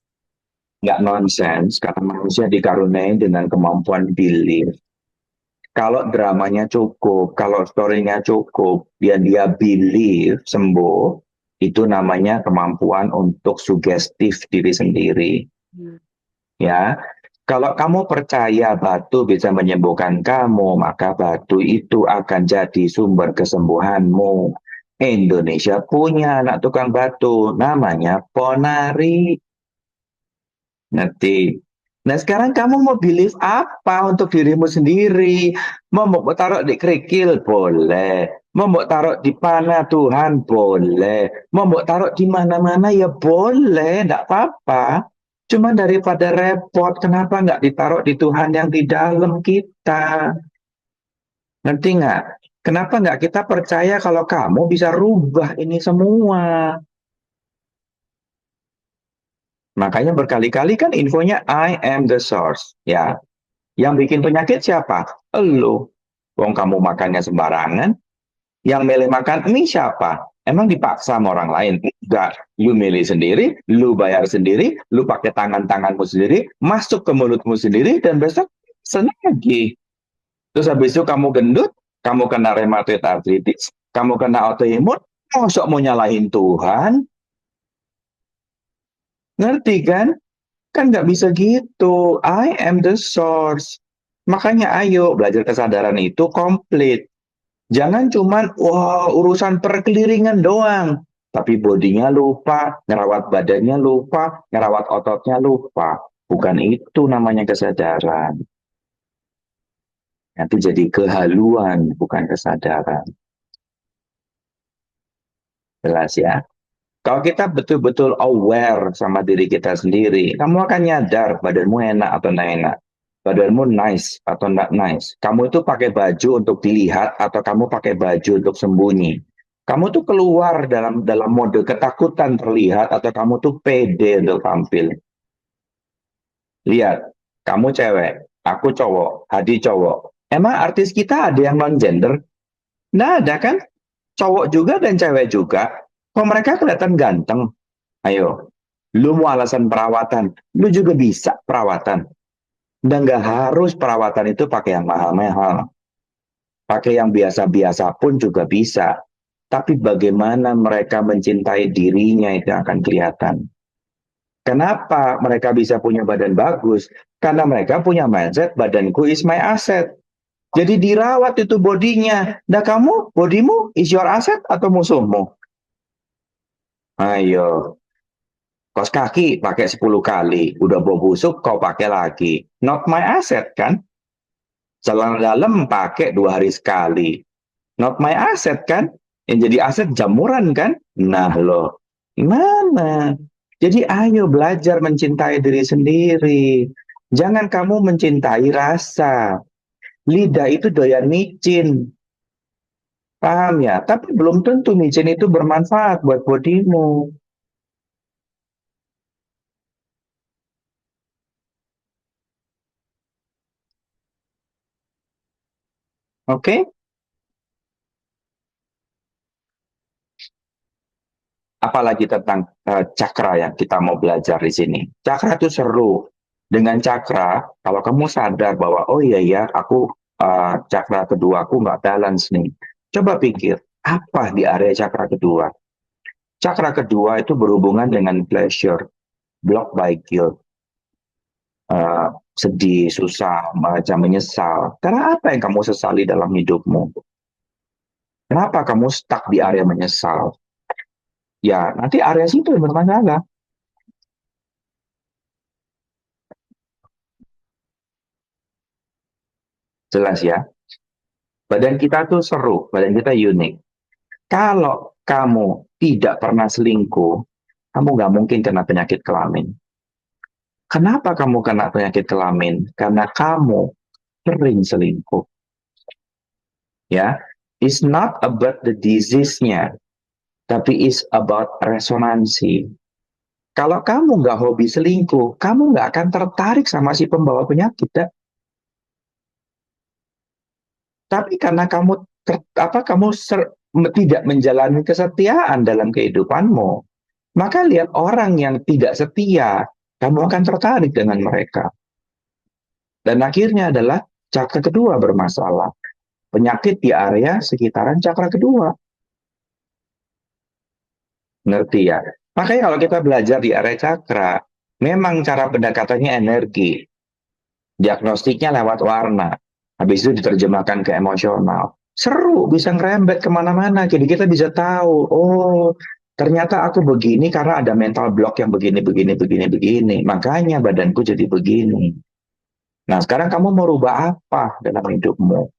Speaker 3: Nggak nonsens, karena manusia dikaruniai dengan kemampuan belief. Kalau dramanya cukup, kalau story-nya cukup, dia believe sembuh, itu namanya kemampuan untuk sugestif diri sendiri. Ya, kalau kamu percaya batu bisa menyembuhkan kamu, maka batu itu akan jadi sumber kesembuhanmu. Indonesia punya anak tukang batu, namanya Ponari. Ngerti? Nah sekarang kamu mau believe apa untuk dirimu sendiri? Mau taruh di kerikil? Boleh. Mau taruh di panah Tuhan? Boleh. Mau taruh di mana-mana? Ya boleh, enggak apa-apa. Cuma daripada repot, kenapa nggak ditaruh di Tuhan yang di dalam kita? Ngerti nggak? Kenapa nggak kita percaya kalau kamu bisa rubah ini semua? Makanya berkali-kali kan infonya I am the source. Ya, yang bikin penyakit siapa? Elu. Wong kamu makannya sembarangan. Yang milih makan mie siapa? Emang dipaksa sama orang lain? Enggak. Lu milih sendiri, lu bayar sendiri, lu pakai tangan-tanganmu sendiri, masuk ke mulutmu sendiri, dan besok senang lagi. Terus habis itu kamu gendut, kamu kena rheumatoid arthritis, kamu kena autoimun, mosok mau nyalahin Tuhan? Ngerti kan? Kan nggak bisa gitu. I am the source. Makanya ayo belajar kesadaran itu komplit. Jangan cuman wah urusan perkeliringan doang. Tapi bodinya lupa, ngerawat badannya lupa, ngerawat ototnya lupa. Bukan itu namanya kesadaran. Nanti jadi kehaluan, bukan kesadaran. Jelas ya? Kalau kita betul-betul aware sama diri kita sendiri, kamu akan nyadar badanmu enak atau tidak enak. Badanmu nice atau tidak nice. Kamu itu pakai baju untuk dilihat atau kamu pakai baju untuk sembunyi. Kamu tuh keluar dalam mode ketakutan terlihat atau kamu tuh pede untuk tampil. Lihat, kamu cewek, aku cowok, Hadi cowok. Emang artis kita ada yang non-gender? Nggak ada kan? Cowok juga dan cewek juga. Kok mereka kelihatan ganteng? Ayo, lu mau alasan perawatan, lu juga bisa perawatan. Dan nggak harus perawatan itu pakai yang mahal-mahal. Pakai yang biasa-biasa pun juga bisa. Tapi bagaimana mereka mencintai dirinya itu akan kelihatan. Kenapa mereka bisa punya badan bagus? Karena mereka punya mindset, badanku is my asset. Jadi dirawat itu bodinya. Nah kamu, bodimu is your asset atau musuhmu? Ayo. Kaos kaki pakai 10 kali, udah bau busuk kau pakai lagi. Not my asset kan? Celana dalam pakai 2 hari sekali. Not my asset kan? Yang jadi aset jamuran kan? Nah loh, gimana? Jadi ayo belajar mencintai diri sendiri. Jangan kamu mencintai rasa. Lidah itu doyan micin. Paham ya? Tapi belum tentu micin itu bermanfaat buat bodimu. Oke? Apalagi tentang cakra yang kita mau belajar di sini. Cakra itu seru. Dengan cakra, kalau kamu sadar bahwa, oh iya ya, aku cakra kedua aku nggak balance nih. Coba pikir, apa di area cakra kedua? Cakra kedua itu berhubungan dengan pleasure, block by guilt, sedih, susah, macam menyesal. Karena apa yang kamu sesali dalam hidupmu? Kenapa kamu stuck di area menyesal? Ya, nanti area situ yang bermasalah. Jelas ya? Badan kita tuh seru, badan kita unik. Kalau kamu tidak pernah selingkuh, kamu nggak mungkin kena penyakit kelamin. Kenapa kamu kena penyakit kelamin? Karena kamu sering selingkuh. Ya, it's not about the disease-nya, tapi it's about resonansi. Kalau kamu nggak hobi selingkuh, kamu nggak akan tertarik sama si pembawa penyakit. Tapi karena kamu tidak menjalani kesetiaan dalam kehidupanmu, maka lihat orang yang tidak setia, kamu akan tertarik dengan mereka. Dan akhirnya adalah cakra kedua bermasalah. Penyakit di area sekitaran cakra kedua. Ngerti ya? Makanya kalau kita belajar di area cakra, memang cara pendekatannya energi. Diagnostiknya lewat warna. Habis itu diterjemahkan ke emosional. Seru, bisa ngerembet kemana-mana. Jadi kita bisa tahu, oh ternyata aku begini karena ada mental block yang begini. Makanya badanku jadi begini. Nah sekarang kamu mau rubah apa dalam hidupmu?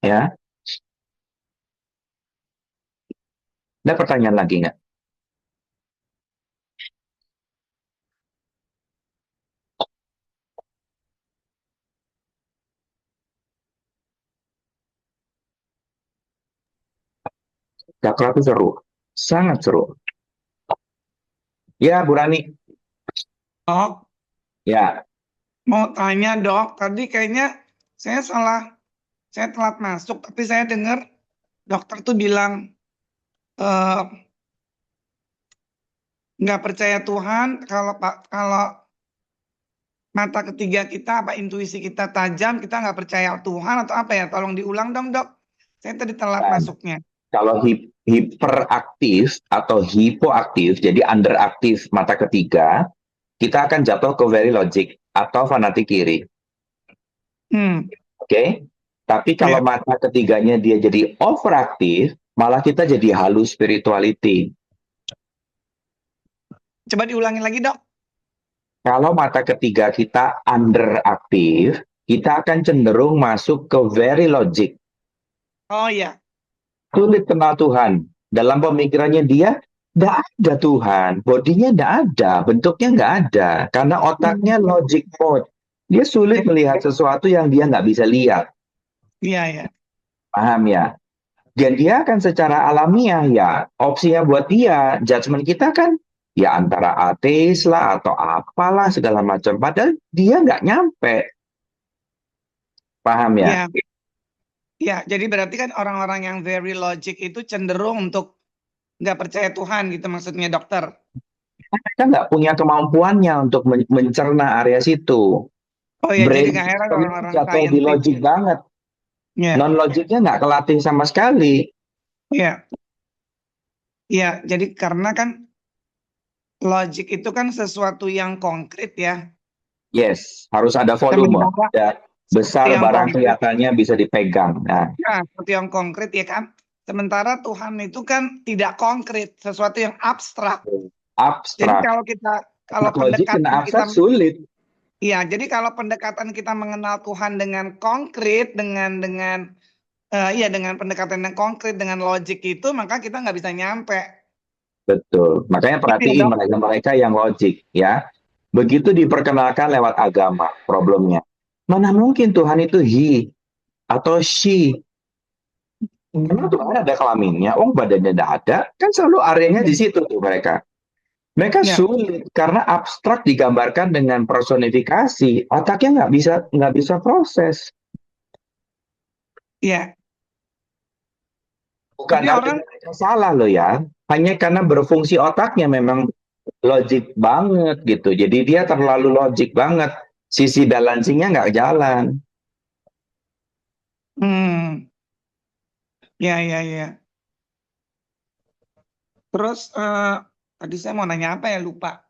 Speaker 3: Ya, ada pertanyaan lagi nggak? Cakra itu seru, sangat seru. Ya, Bu Rani.
Speaker 5: Dok,
Speaker 3: Ya,
Speaker 5: mau tanya dok, tadi kayaknya saya telat masuk, tapi saya dengar dokter tuh bilang eh, nggak percaya Tuhan kalau mata ketiga kita apa intuisi kita tajam, kita nggak percaya Tuhan atau apa ya? Tolong diulang dong dok. Saya tadi telat masuknya.
Speaker 3: kalau hiperaktif atau hipoaktif, jadi underaktif mata ketiga, kita akan jatuh ke very logic atau fanatik kiri. Oke? Tapi kalau mata ketiganya dia jadi overaktif, malah kita jadi halus spirituality.
Speaker 5: Coba diulangi lagi dok.
Speaker 3: Kalau mata ketiga kita underaktif, kita akan cenderung masuk ke very logic.
Speaker 5: Oh iya.
Speaker 3: Sulit kenal Tuhan. Dalam pemikirannya dia, tidak ada Tuhan. Bodinya tidak ada, bentuknya nggak ada. Karena otaknya logic mode. Dia sulit melihat sesuatu yang dia nggak bisa lihat.
Speaker 5: Iya, ya.
Speaker 3: Paham ya? Dan dia akan secara alamiah ya, opsinya buat dia, judgement kita kan ya antara ateis lah atau apalah segala macam. Padahal dia nggak nyampe. Paham ya?
Speaker 5: Iya. Ya, jadi berarti kan orang-orang yang very logic itu cenderung untuk nggak percaya Tuhan gitu maksudnya dokter.
Speaker 3: Kita nggak punya kemampuannya untuk mencerna area situ.
Speaker 5: Oh ya,
Speaker 3: Brain
Speaker 5: jadi nggak heran orang-orang
Speaker 3: jatuh di logik banget.
Speaker 5: Ya.
Speaker 3: Non-logiknya nggak kelatih sama sekali.
Speaker 5: Iya. Iya, jadi karena kan logik itu kan sesuatu yang konkret ya.
Speaker 3: Yes, harus ada volume. Ya, besar barang kelihatannya bisa dipegang. Nah,
Speaker 5: seperti yang konkret ya kan. Sementara Tuhan itu kan tidak konkret, sesuatu yang abstrak. Jadi
Speaker 3: abstrak.
Speaker 5: kalau
Speaker 3: Logik
Speaker 5: pendekatan
Speaker 3: kena
Speaker 5: kita,
Speaker 3: abstrak sulit.
Speaker 5: iya, jadi kalau pendekatan kita mengenal Tuhan dengan konkret, dengan pendekatan yang konkret, dengan logik itu, maka kita nggak bisa nyampe.
Speaker 3: Betul. Makanya
Speaker 5: Gitu ya,
Speaker 3: perhatiin
Speaker 5: Dok?
Speaker 3: mereka-mereka yang logik ya. Begitu diperkenalkan lewat agama, problemnya. Mana mungkin Tuhan itu he atau she? Memang Tuhan ada kelaminnya, oh badannya tidak ada, kan selalu areanya di situ tuh mereka. Mereka
Speaker 5: Ya,
Speaker 3: sulit karena abstrak digambarkan dengan personifikasi, otaknya nggak bisa proses.
Speaker 5: ya.
Speaker 3: Bukan
Speaker 5: Tapi orang,
Speaker 3: artinya mereka salah loh ya, hanya karena berfungsi otaknya memang logik banget gitu. Jadi dia terlalu logik banget, sisi balancingnya nggak jalan.
Speaker 5: hmm, ya. Terus tadi saya mau nanya apa ya, lupa.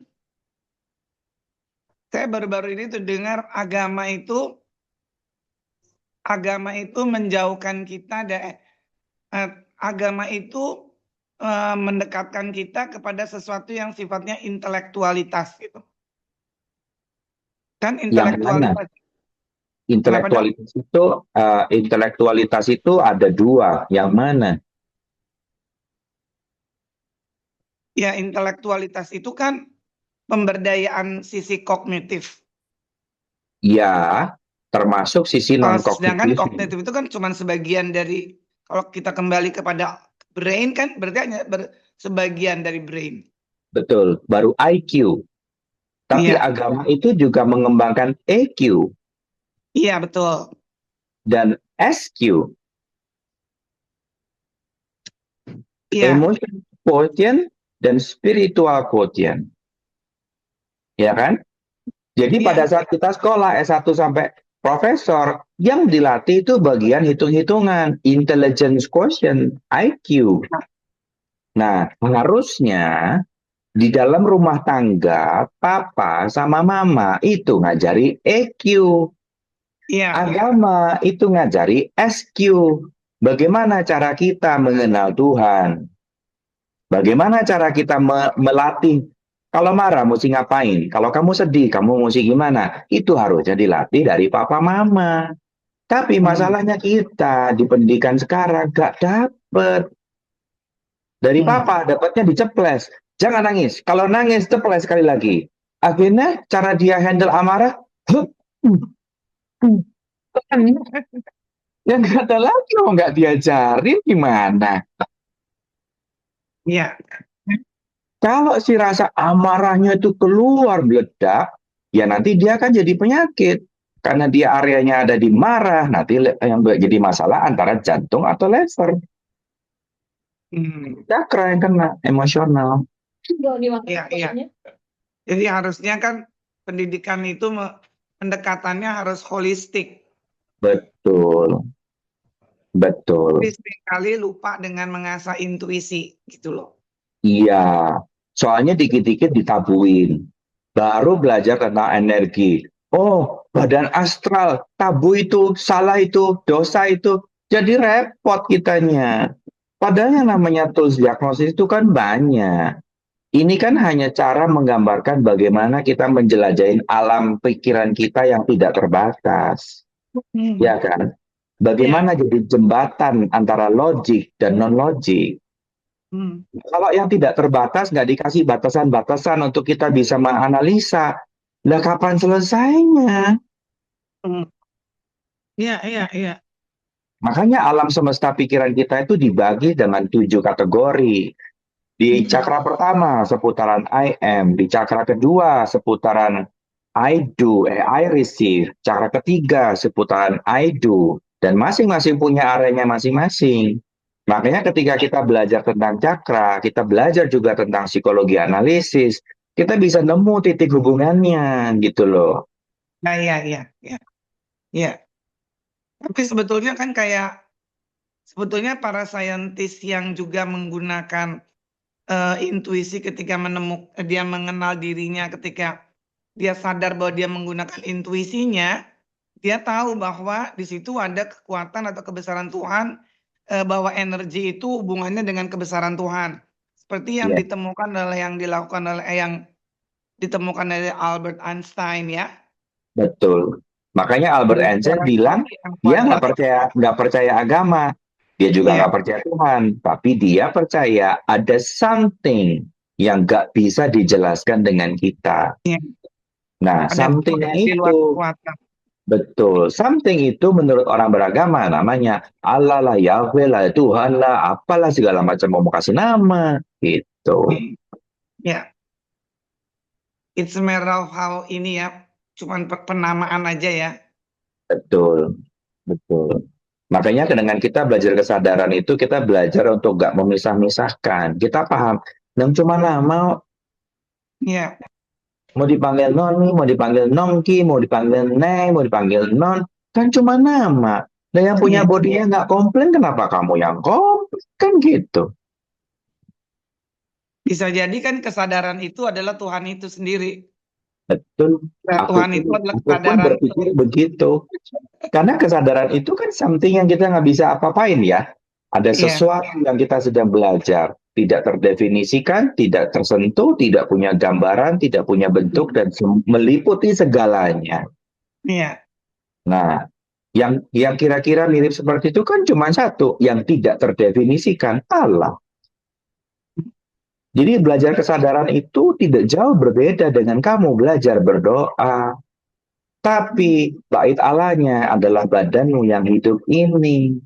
Speaker 5: Saya baru-baru ini tuh dengar agama itu menjauhkan kita dari agama itu mendekatkan kita kepada sesuatu yang sifatnya intelektualitas gitu. Dan
Speaker 3: Yang mana? Intelektualitas itu ada dua. Yang mana?
Speaker 5: Ya, intelektualitas itu kan pemberdayaan sisi kognitif.
Speaker 3: Ya, termasuk sisi
Speaker 5: Sedangkan
Speaker 3: non-kognitif.
Speaker 5: kognitif itu kan cuma sebagian dari, kalau kita kembali kepada brain kan berarti hanya sebagian dari brain.
Speaker 3: Betul, baru IQ. Tapi
Speaker 5: Iya,
Speaker 3: agama itu juga mengembangkan EQ
Speaker 5: iya betul.
Speaker 3: dan SQ,
Speaker 5: Iya,
Speaker 3: emotion quotient dan spiritual quotient. Ya kan? Jadi pada
Speaker 5: iya.
Speaker 3: saat kita sekolah S1 sampai profesor, yang dilatih itu bagian hitung-hitungan, intelligence quotient, IQ. Nah, harusnya di dalam rumah tangga, papa sama mama itu ngajari EQ.
Speaker 5: Iya,
Speaker 3: Agama itu ngajari SQ. Bagaimana cara kita mengenal Tuhan? Bagaimana cara kita melatih? Kalau marah mesti ngapain? Kalau kamu sedih, kamu mesti gimana? Itu harusnya dilatih dari papa mama. Tapi masalahnya kita di pendidikan sekarang gak dapet. Dari papa dapatnya diceples. Jangan nangis. Kalau nangis, ceples sekali lagi. Akhirnya cara dia handle amarah, yang kata lagi mau nggak diajarin gimana?
Speaker 5: iya.
Speaker 3: Kalau si rasa amarahnya itu keluar meledak, ya nanti dia akan jadi penyakit. Karena dia areanya ada di marah, nanti yang jadi masalah antara jantung atau lever. Chakra yang kena, emosional.
Speaker 5: Iya. Jadi harusnya kan pendidikan itu pendekatannya harus holistik.
Speaker 3: Betul. Betul.
Speaker 5: Tapi seringkali lupa dengan mengasah intuisi gitu loh.
Speaker 3: Iya. Soalnya dikit-dikit ditabuin. Baru belajar tentang energi. Oh, badan astral, tabu itu, salah itu, dosa itu. Jadi repot kitanya. Padahal yang namanya tools diagnosis itu kan banyak. Ini kan hanya cara menggambarkan bagaimana kita menjelajahin alam pikiran kita yang tidak terbatas. Ya kan? Bagaimana jadi jembatan antara logik dan non-logik. Kalau yang tidak terbatas, nggak dikasih batasan-batasan untuk kita bisa menganalisa. Lah kapan selesainya?
Speaker 5: Iya.
Speaker 3: Makanya alam semesta pikiran kita itu dibagi dengan 7 kategori. Di cakra pertama seputaran I am, di cakra kedua seputaran I do, I receive, cakra ketiga seputaran I do, dan masing-masing punya areanya masing-masing. Makanya ketika kita belajar tentang cakra, kita belajar juga tentang psikologi analisis, kita bisa nemu titik hubungannya gitu loh.
Speaker 5: Iya. Tapi sebetulnya kan sebetulnya para saintis yang juga menggunakan intuisi ketika dia mengenal dirinya, ketika dia sadar bahwa dia menggunakan intuisinya, dia tahu bahwa di situ ada kekuatan atau kebesaran Tuhan, bahwa energi itu hubungannya dengan kebesaran Tuhan. seperti yang
Speaker 3: Yes,
Speaker 5: ditemukan oleh yang ditemukan oleh Albert Einstein ya.
Speaker 3: betul. Makanya Albert Einstein
Speaker 5: Lingkaran
Speaker 3: bilang
Speaker 5: yang
Speaker 3: dia
Speaker 5: kuadrat.
Speaker 3: nggak percaya agama, dia juga
Speaker 5: Ya,
Speaker 3: nggak percaya Tuhan, tapi dia percaya ada something yang nggak bisa dijelaskan dengan kita.
Speaker 5: ya.
Speaker 3: Nah,
Speaker 5: Ada
Speaker 3: something
Speaker 5: Tuhan di luar
Speaker 3: itu
Speaker 5: kekuatan.
Speaker 3: betul, something itu menurut orang beragama namanya Allah lah, Yahweh lah, Tuhan lah, apalah segala macam mau kasih nama gitu.
Speaker 5: Ya, it's a matter of how ini ya, cuman penamaan aja ya.
Speaker 3: Betul, betul. Makanya dengan kita belajar kesadaran itu, kita belajar untuk gak memisah-misahkan. Kita paham, yang cuma nama,
Speaker 5: Ya,
Speaker 3: mau dipanggil Noni, mau dipanggil Nongki, mau dipanggil Neng, mau dipanggil Non, kan cuma nama. Nah yang punya
Speaker 5: ya.
Speaker 3: bodinya nggak komplain, kenapa kamu yang komplain? Kan gitu.
Speaker 5: Bisa jadi kan kesadaran itu adalah Tuhan itu sendiri.
Speaker 3: Betul.
Speaker 5: Nah, Tuhan itu adalah
Speaker 3: Aku pun
Speaker 5: kesadaran.
Speaker 3: berpikir begitu. Karena kesadaran itu kan something yang kita nggak bisa apa-apain ya. Ada
Speaker 5: Iya,
Speaker 3: sesuatu yang kita sedang belajar. Tidak terdefinisikan, tidak tersentuh, tidak punya gambaran, tidak punya bentuk, dan meliputi segalanya.
Speaker 5: iya,
Speaker 3: Nah, yang kira-kira mirip seperti itu kan cuma satu, yang tidak terdefinisikan, Allah. Jadi belajar kesadaran itu tidak jauh berbeda dengan kamu belajar berdoa. Tapi bait Allahnya adalah badanmu yang hidup ini.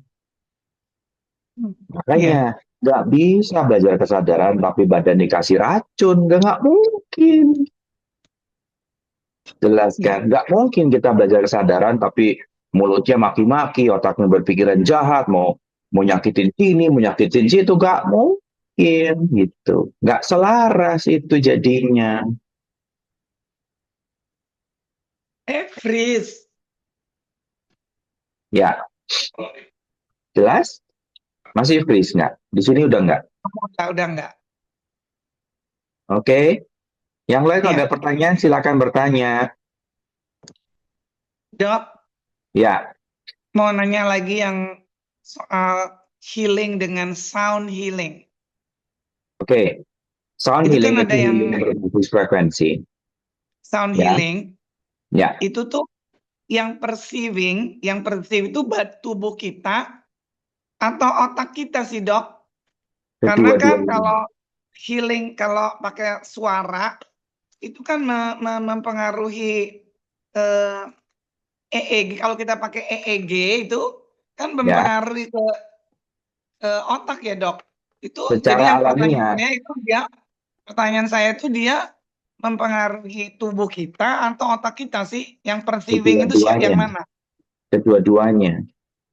Speaker 5: iya.
Speaker 3: Makanya nggak bisa belajar kesadaran tapi badan dikasih racun. Nggak mungkin. Jelas
Speaker 5: Iya.
Speaker 3: kan? Nggak mungkin kita belajar kesadaran tapi mulutnya maki-maki, otaknya berpikiran jahat, mau nyakitin sini, mau nyakitin situ. Nggak mungkin gitu. Nggak selaras itu jadinya.
Speaker 5: Freeze.
Speaker 3: Ya, jelas? Masih freeze nggak? Di sini udah nggak?
Speaker 5: Udah enggak.
Speaker 3: Oke. Yang lain kalau
Speaker 5: Iya.
Speaker 3: ada pertanyaan silakan bertanya.
Speaker 5: Dok,
Speaker 3: Ya,
Speaker 5: mau nanya lagi yang soal healing dengan sound healing.
Speaker 3: oke. Sound
Speaker 5: Itu
Speaker 3: healing
Speaker 5: kan
Speaker 3: itu
Speaker 5: ada yang
Speaker 3: healing berbungkus frekuensi.
Speaker 5: sound
Speaker 3: Ya,
Speaker 5: healing,
Speaker 3: ya.
Speaker 5: itu tuh yang perceive itu tubuh kita atau otak kita sih, Dok? Karena kan
Speaker 3: Kedua-duanya.
Speaker 5: kalau healing, kalau pakai suara, itu kan mempengaruhi eh, EEG. Kalau kita pakai EEG itu kan
Speaker 3: Ya,
Speaker 5: mempengaruhi ke otak ya, Dok. Itu jadi
Speaker 3: secara
Speaker 5: yang
Speaker 3: alamiah
Speaker 5: pertanyaan saya itu dia mempengaruhi tubuh kita atau otak kita sih? Yang perceiving itu yang
Speaker 3: kedua-duanya.
Speaker 5: mana?
Speaker 3: Kedua-duanya.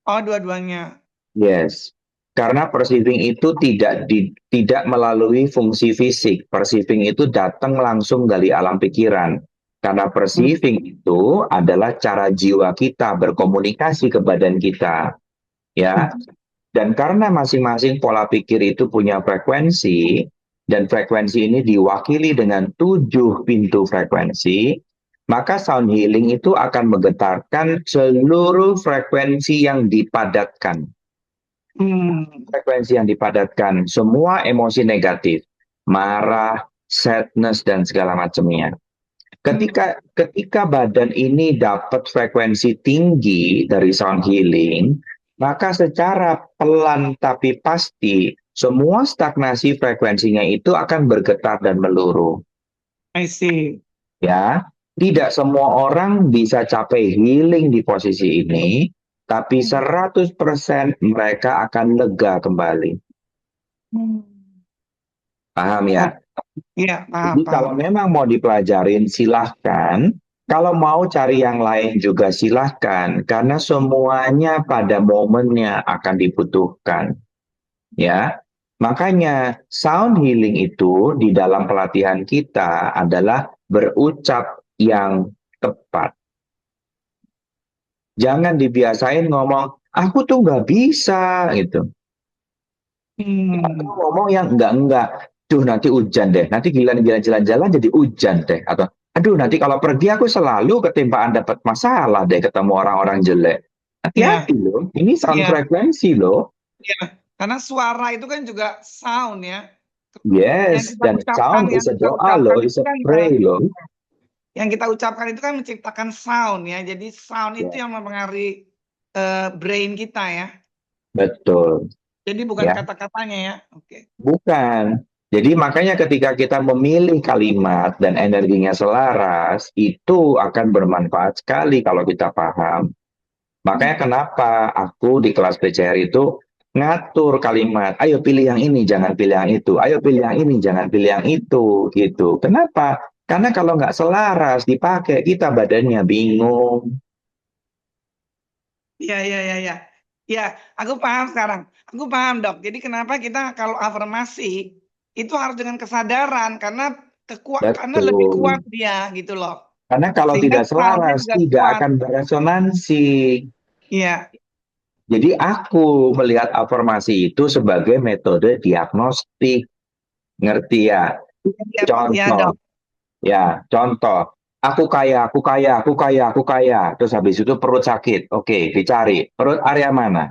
Speaker 5: Oh, dua-duanya.
Speaker 3: Yes. Karena perceiving itu tidak melalui fungsi fisik. Perceiving itu datang langsung dari alam pikiran. Karena perceiving itu adalah cara jiwa kita berkomunikasi ke badan kita. Ya. Dan karena masing-masing pola pikir itu punya frekuensi, dan frekuensi ini diwakili dengan 7 pintu frekuensi, maka sound healing itu akan menggetarkan seluruh frekuensi yang dipadatkan. Frekuensi yang dipadatkan, semua emosi negatif, marah, sadness, dan segala macamnya. Ketika badan ini dapat frekuensi tinggi dari sound healing, maka secara pelan tapi pasti semua stagnasi frekuensinya itu akan bergetar dan meluruh.
Speaker 5: I see.
Speaker 3: Ya, tidak semua orang bisa capai healing di posisi ini, tapi 100% mereka akan lega kembali. Paham ya?
Speaker 5: Iya,
Speaker 3: Jadi kalau
Speaker 5: paham.
Speaker 3: memang mau dipelajarin silahkan. Kalau mau cari yang lain juga silahkan. Karena semuanya pada momennya akan dibutuhkan. Ya, makanya sound healing itu di dalam pelatihan kita adalah berucap yang tepat. Jangan dibiasain ngomong, aku tuh nggak bisa gitu. Atau ngomong yang enggak. Duh nanti hujan deh, nanti giliran jalan-jalan jadi hujan deh. Atau aduh nanti kalau pergi aku selalu ketimpaan dapat masalah deh ketemu orang-orang jelek. Hati-hati loh, ini sound
Speaker 5: Iya.
Speaker 3: frekuensi loh.
Speaker 5: Iya, karena suara itu kan juga sound ya. Yang
Speaker 3: Yes,
Speaker 5: kita
Speaker 3: dan
Speaker 5: ucapkan,
Speaker 3: sound
Speaker 5: yang
Speaker 3: is a
Speaker 5: kita
Speaker 3: doa
Speaker 5: ucapkan
Speaker 3: loh,
Speaker 5: itu
Speaker 3: is a
Speaker 5: kan
Speaker 3: pray loh.
Speaker 5: yang kita ucapkan itu kan menciptakan sound ya. Jadi sound itu
Speaker 3: Ya,
Speaker 5: yang mempengaruhi brain kita ya.
Speaker 3: betul.
Speaker 5: Jadi bukan
Speaker 3: Ya,
Speaker 5: kata-katanya ya. Oke.
Speaker 3: bukan. Jadi makanya ketika kita memilih kalimat dan energinya selaras, itu akan bermanfaat sekali kalau kita paham. Makanya kenapa aku di kelas PCR itu ngatur kalimat, ayo pilih yang ini, jangan pilih yang itu, ayo pilih yang ini, jangan pilih yang itu, gitu. Kenapa? Karena kalau nggak selaras dipakai, kita badannya bingung.
Speaker 5: Iya, iya, iya, iya. Ya, aku paham sekarang. Aku paham, Dok. Jadi kenapa kita kalau afirmasi itu harus dengan kesadaran karena lebih kuat
Speaker 3: Betul.
Speaker 5: dia gitu loh.
Speaker 3: Karena kalau
Speaker 5: Sehingga
Speaker 3: tidak
Speaker 5: soundnya
Speaker 3: selaras,
Speaker 5: juga
Speaker 3: tidak
Speaker 5: kuat.
Speaker 3: akan beresonansi.
Speaker 5: Iya.
Speaker 3: Jadi aku melihat afirmasi itu sebagai metode diagnostik. Ngerti ya?
Speaker 5: Iya, iya, Dok.
Speaker 3: Contoh. Ya, contoh. Aku kaya, aku kaya, aku kaya, aku kaya. Terus habis itu perut sakit. Oke, dicari. Perut area mana?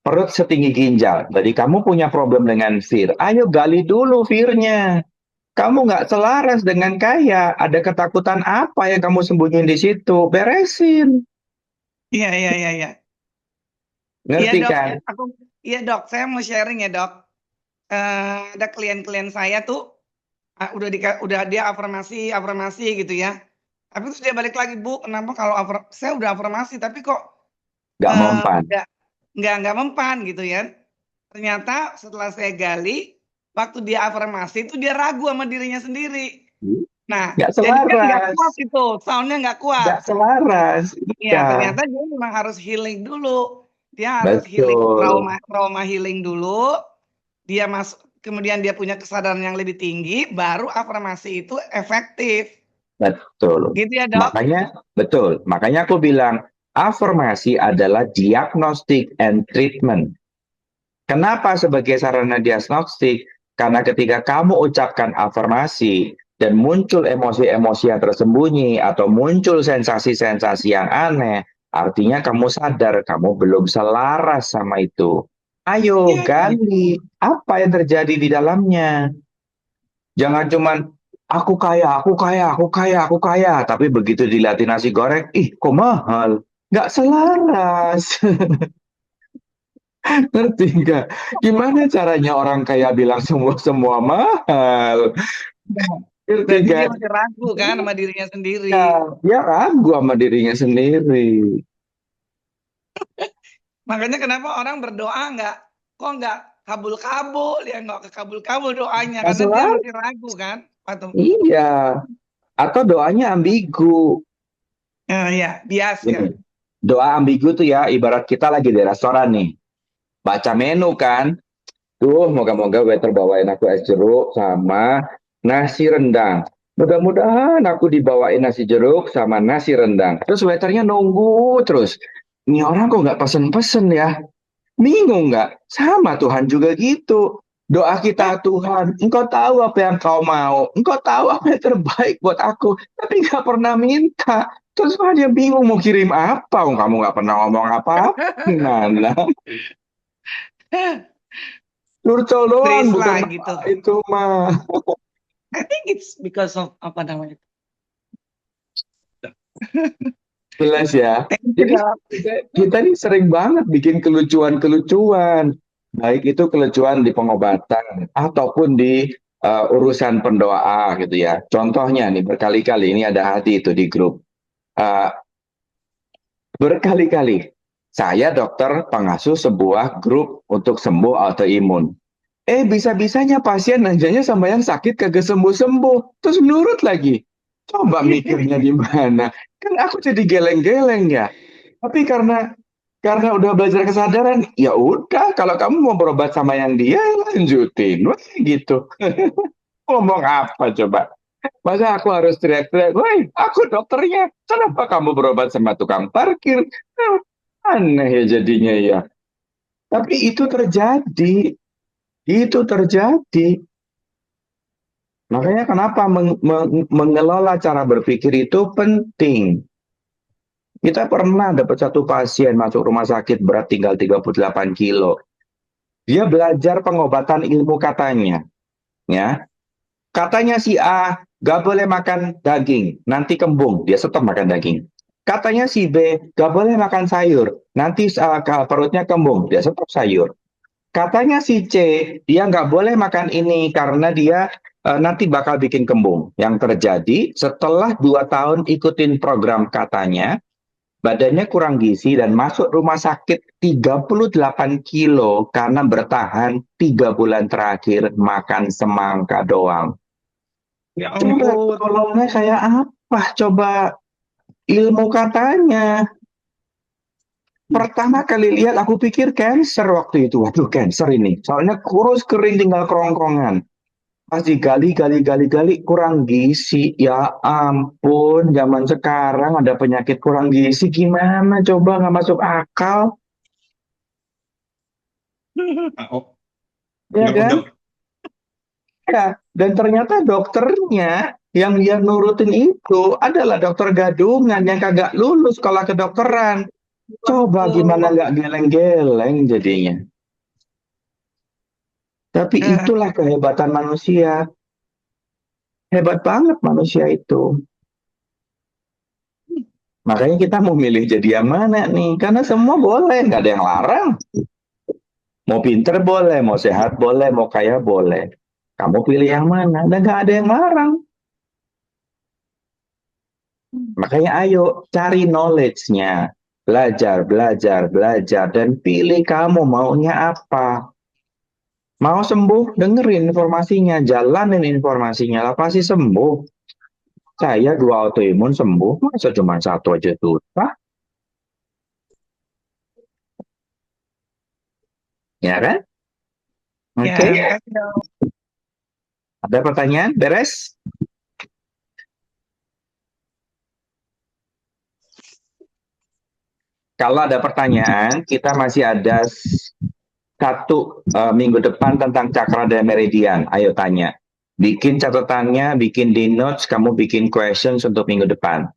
Speaker 3: Perut setinggi ginjal. Jadi kamu punya problem dengan fear. Ayo gali dulu fear-nya. Kamu nggak selaras dengan kaya. Ada ketakutan apa yang kamu sembunyiin di situ? Beresin.
Speaker 5: Iya, iya, iya, iya. Iya,
Speaker 3: Ngerti
Speaker 5: Dok.
Speaker 3: kan?
Speaker 5: Iya, Dok. Saya mau sharing ya, Dok. Ada klien-klien saya tuh udah dia afirmasi, afirmasi gitu ya. Tapi terus dia balik lagi, Bu, kenapa kalau saya udah afirmasi tapi kok
Speaker 3: Nggak mempan.
Speaker 5: nggak mempan gitu ya. Ternyata setelah saya gali, waktu dia afirmasi itu dia ragu sama dirinya sendiri. Nah,
Speaker 3: Nggak
Speaker 5: jadi kan nggak
Speaker 3: selaras.
Speaker 5: kuat itu, soundnya nggak kuat.
Speaker 3: Nggak selaras.
Speaker 5: Iya,
Speaker 3: Iya.
Speaker 5: ternyata dia memang harus healing dulu. Dia harus healing
Speaker 3: Betul.
Speaker 5: trauma healing dulu. Dia kemudian dia punya kesadaran yang lebih tinggi, baru afirmasi itu efektif.
Speaker 3: Betul.
Speaker 5: Gitu ya, Dok?
Speaker 3: Betul. Makanya aku bilang, afirmasi adalah diagnostic and treatment. Kenapa sebagai sarana diagnostik? Karena ketika kamu ucapkan afirmasi dan muncul emosi-emosi yang tersembunyi atau muncul sensasi-sensasi yang aneh, artinya kamu sadar kamu belum selaras sama itu. Ayo
Speaker 5: Iya.
Speaker 3: gali apa yang terjadi di dalamnya. Jangan cuman aku kaya, aku kaya, aku kaya, aku kaya, tapi begitu dilihatin nasi goreng, ih kok mahal? Nggak selaras. Ngerti nggak? Gimana caranya orang kaya bilang semua mahal? Ngerti
Speaker 5: Berarti dia
Speaker 3: nggak?
Speaker 5: masih ragu kan sama dirinya sendiri.
Speaker 3: Ya, dia ragu sama dirinya sendiri.
Speaker 5: Makanya kenapa orang berdoa kok nggak kabul-kabul ya, nggak kekabul-kabul doanya
Speaker 3: Nggak
Speaker 5: karena dia
Speaker 3: selaras.
Speaker 5: masih ragu kan. Atau
Speaker 3: Iya. Atau doanya ambigu.
Speaker 5: ya bias ya.
Speaker 3: Gini, doa ambigu tuh ya, ibarat kita lagi di restoran nih. Baca menu kan. Tuh, moga-moga waiter bawain aku es jeruk sama nasi rendang. Mudah-mudahan aku dibawain nasi jeruk sama nasi rendang. Terus waiternya nunggu terus. Ini orang kok nggak pesen-pesen ya? Bingung nggak? Sama Tuhan juga gitu. Doa kita, Tuhan, Engkau tahu apa yang Kau mau. Engkau tahu apa yang terbaik buat aku. Tapi nggak pernah minta. Terus dia bingung mau kirim apa. Kamu nggak pernah ngomong apa-apa. Gimana? Curcol doang,
Speaker 5: Please
Speaker 3: bukan
Speaker 5: lah gitu.
Speaker 3: itu mah.
Speaker 5: I think it's because of apa namanya?
Speaker 3: Jelas ya.
Speaker 5: Thank you,
Speaker 3: Jadi
Speaker 5: Dok.
Speaker 3: kita nih sering banget bikin kelucuan-kelucuan. Baik itu kelucuan di pengobatan ataupun di urusan pendoa gitu ya. Contohnya nih berkali-kali ini ada Hadi itu di grup. Uh, berkali-kali saya dokter pengasuh sebuah grup untuk sembuh autoimun. Bisa-bisanya pasien nanjanya sama yang sakit kagak sembuh-sembuh. Terus nurut lagi. Coba mikirnya di mana? Kan aku jadi geleng-geleng ya. Tapi karena udah belajar kesadaran, ya udah kalau kamu mau berobat sama yang dia lanjutin. Wah, gitu. Ngomong apa coba? Masa aku harus teriak-teriak, "Woi, aku dokternya. Kenapa kamu berobat sama tukang parkir?" Aneh ya jadinya ya. Tapi itu terjadi. Itu terjadi. Makanya kenapa mengelola cara berpikir itu penting. Kita pernah dapat satu pasien masuk rumah sakit berat tinggal 38 kilo. Dia belajar pengobatan ilmu katanya. Ya, katanya si A gak boleh makan daging, nanti kembung, dia stop makan daging. Katanya si B gak boleh makan sayur, nanti perutnya kembung, dia stop sayur. Katanya si C, dia nggak boleh makan ini karena dia nanti bakal bikin kembung. Yang terjadi setelah 2 tahun ikutin program katanya, badannya kurang gizi dan masuk rumah sakit 38 kilo karena bertahan 3 bulan terakhir makan semangka doang.
Speaker 5: Ya
Speaker 3: Coba
Speaker 5: ampun.
Speaker 3: tolongnya kayak apa? Coba ilmu katanya. Pertama kali lihat aku pikir cancer waktu itu. Waduh, cancer ini. Soalnya kurus kering tinggal kerongkongan. Pas digali kurang gizi. Ya ampun, zaman sekarang ada penyakit kurang gizi gimana coba, nggak masuk akal.
Speaker 5: Oh,
Speaker 3: Ya
Speaker 5: dok,
Speaker 3: kan?
Speaker 5: dok.
Speaker 3: Ya, dan ternyata dokternya yang dia nurutin itu adalah dokter gadungan yang kagak lulus sekolah kedokteran. Coba gimana nggak geleng-geleng jadinya. Tapi
Speaker 5: Eh,
Speaker 3: itulah kehebatan manusia. Hebat banget manusia itu. Makanya kita mau milih jadi yang mana nih? Karena semua boleh, nggak ada yang larang. Mau pinter boleh, mau sehat boleh, mau kaya boleh. Kamu pilih yang mana? Dan nggak ada yang larang. Makanya ayo cari knowledge-nya. Belajar, belajar, belajar. Dan pilih kamu maunya apa. Mau sembuh, dengerin informasinya. Jalanin informasinya. Lah pasti sembuh. Saya 2 autoimun sembuh. Masa cuma 1 aja susah? Ya kan?
Speaker 5: ya,
Speaker 3: Oke.
Speaker 5: makasih, dok.
Speaker 3: Ada pertanyaan? Beres? Kalau ada pertanyaan, kita masih ada 1 minggu depan tentang cakra dan meridian. Ayo tanya. Bikin catatannya, bikin di notes, kamu bikin questions untuk minggu depan.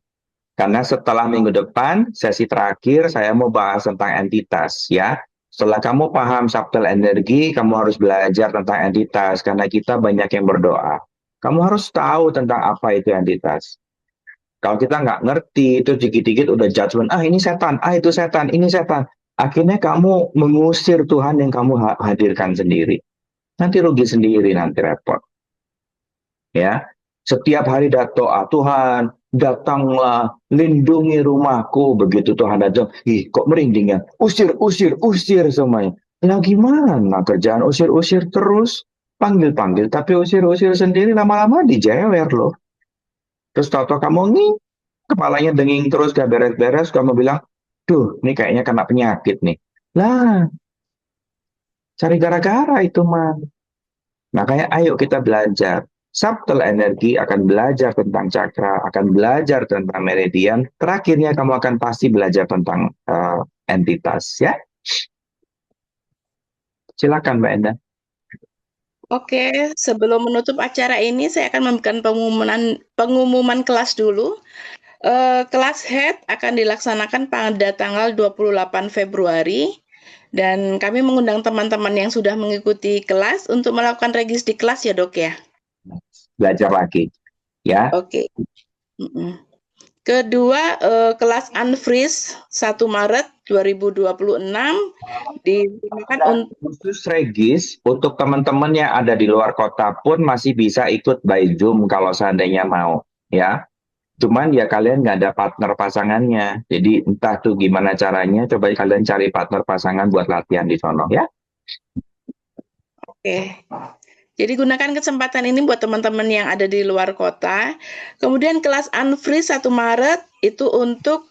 Speaker 3: Karena setelah minggu depan, sesi terakhir, saya mau bahas tentang entitas, ya. Setelah kamu paham subtle energi, kamu harus belajar tentang entitas, karena kita banyak yang berdoa. Kamu harus tahu tentang apa itu entitas. Kalau kita nggak ngerti, itu dikit-dikit udah judgment, ini setan, itu setan, ini setan. Akhirnya kamu mengusir Tuhan yang kamu hadirkan sendiri. Nanti rugi sendiri, nanti repot. Ya, setiap hari doa, Tuhan, datanglah, lindungi rumahku. Begitu Tuhan datang, kok merinding ya? Usir, usir, usir semuanya. Nah gimana kerjaan usir-usir terus? Panggil-panggil, tapi usir-usir sendiri lama-lama dijewer loh. Terus tahu-tahu kamu nih, kepalanya denging terus gak beres-beres, kamu bilang, duh, ini kayaknya kena penyakit nih. Lah, cari gara-gara itu mah. Makanya ayo kita belajar. Subtle energi akan belajar tentang cakra, akan belajar tentang meridian. Terakhirnya kamu akan pasti belajar tentang entitas, ya. Silakan Mbak Enda.
Speaker 2: Oke, sebelum menutup acara ini, saya akan memberikan pengumuman kelas dulu. Kelas head akan dilaksanakan pada tanggal 28 Februari dan kami mengundang teman-teman yang sudah mengikuti kelas untuk melakukan regis di kelas ya, Dok ya.
Speaker 3: Belajar lagi, ya.
Speaker 2: Oke. Kedua, kelas unfreeze 1 Maret 2026 digunakan untuk
Speaker 3: khusus regis untuk teman-teman yang ada di luar kota pun masih bisa ikut by Zoom kalau seandainya mau, ya. Cuman ya kalian nggak ada partner pasangannya. Jadi entah tuh gimana caranya, coba kalian cari partner pasangan buat latihan di sono ya.
Speaker 2: Oke. Jadi gunakan kesempatan ini buat teman-teman yang ada di luar kota. Kemudian kelas unfreeze 1 Maret itu untuk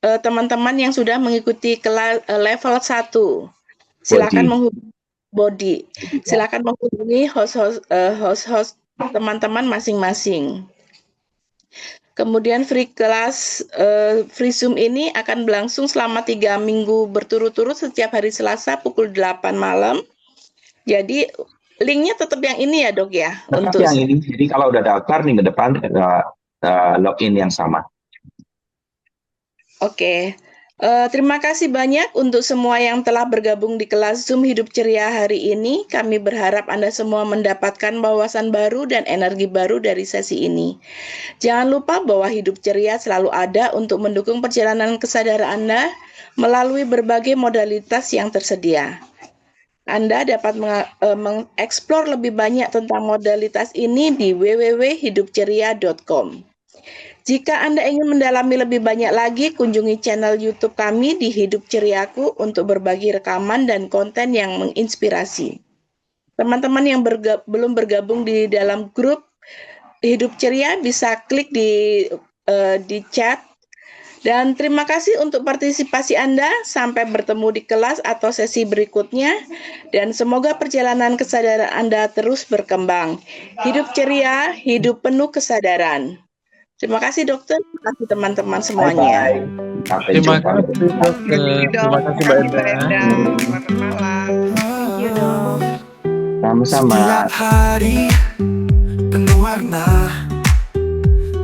Speaker 2: teman-teman yang sudah mengikuti kelas level 1. Silakan menghubungi body. Silakan menghubungi host teman-teman masing-masing. Kemudian free kelas free Zoom ini akan berlangsung selama 3 minggu berturut-turut setiap hari Selasa pukul 8 malam. Jadi linknya tetap yang ini ya, Dok ya?
Speaker 3: Tetap yang ini. Jadi kalau udah daftar minggu depan login yang sama.
Speaker 2: Oke. Terima kasih banyak untuk semua yang telah bergabung di kelas Zoom Hidup Ceria hari ini. Kami berharap Anda semua mendapatkan wawasan baru dan energi baru dari sesi ini. Jangan lupa bahwa Hidup Ceria selalu ada untuk mendukung perjalanan kesadaran Anda melalui berbagai modalitas yang tersedia. Anda dapat mengeksplor lebih banyak tentang modalitas ini di www.hidupceria.com. Jika Anda ingin mendalami lebih banyak lagi, kunjungi channel YouTube kami di Hidup Ceriaku untuk berbagi rekaman dan konten yang menginspirasi. Teman-teman yang belum bergabung di dalam grup Hidup Ceria bisa klik di chat. Dan terima kasih untuk partisipasi Anda. Sampai bertemu di kelas atau sesi berikutnya. Dan semoga perjalanan kesadaran Anda terus berkembang. Hidup ceria, hidup penuh kesadaran. Terima kasih dokter, terima kasih teman-teman semuanya.
Speaker 3: Bye-bye. Sampai
Speaker 6: Terima
Speaker 3: jumpa.
Speaker 6: kasih dokter. Terima kasih Mbak Enda.
Speaker 5: Selamat malam.
Speaker 4: Thank you, Dok.
Speaker 3: Sama-sama.
Speaker 1: Setiap hari penuh warna,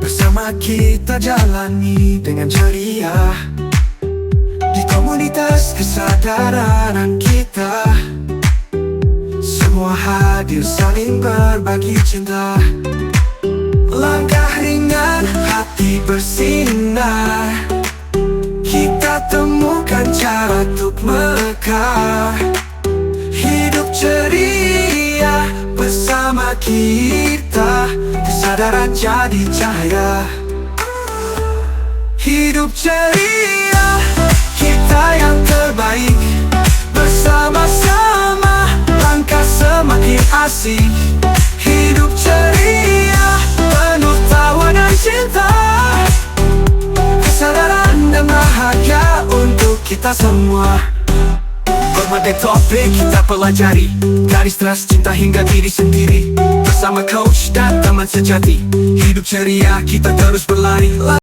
Speaker 1: bersama kita jalani dengan ceria. Di komunitas kesadaran kita, semua hadir saling berbagi cinta. Langkah ringan, hati bersinar, kita temukan cara untuk melekar. Hidup ceria bersama kita, kesadaran jadi cahaya. Hidup ceria, kita yang terbaik. Bersama-sama, langkah semakin asik. Hidup ceria, penuh tawa dan cinta. Kesadaran dan bahagia untuk kita semua. Berbagai topik kita pelajari, dari stres, cinta hingga diri sendiri. Bersama coach dan teman sejati, hidup ceria kita terus berlari.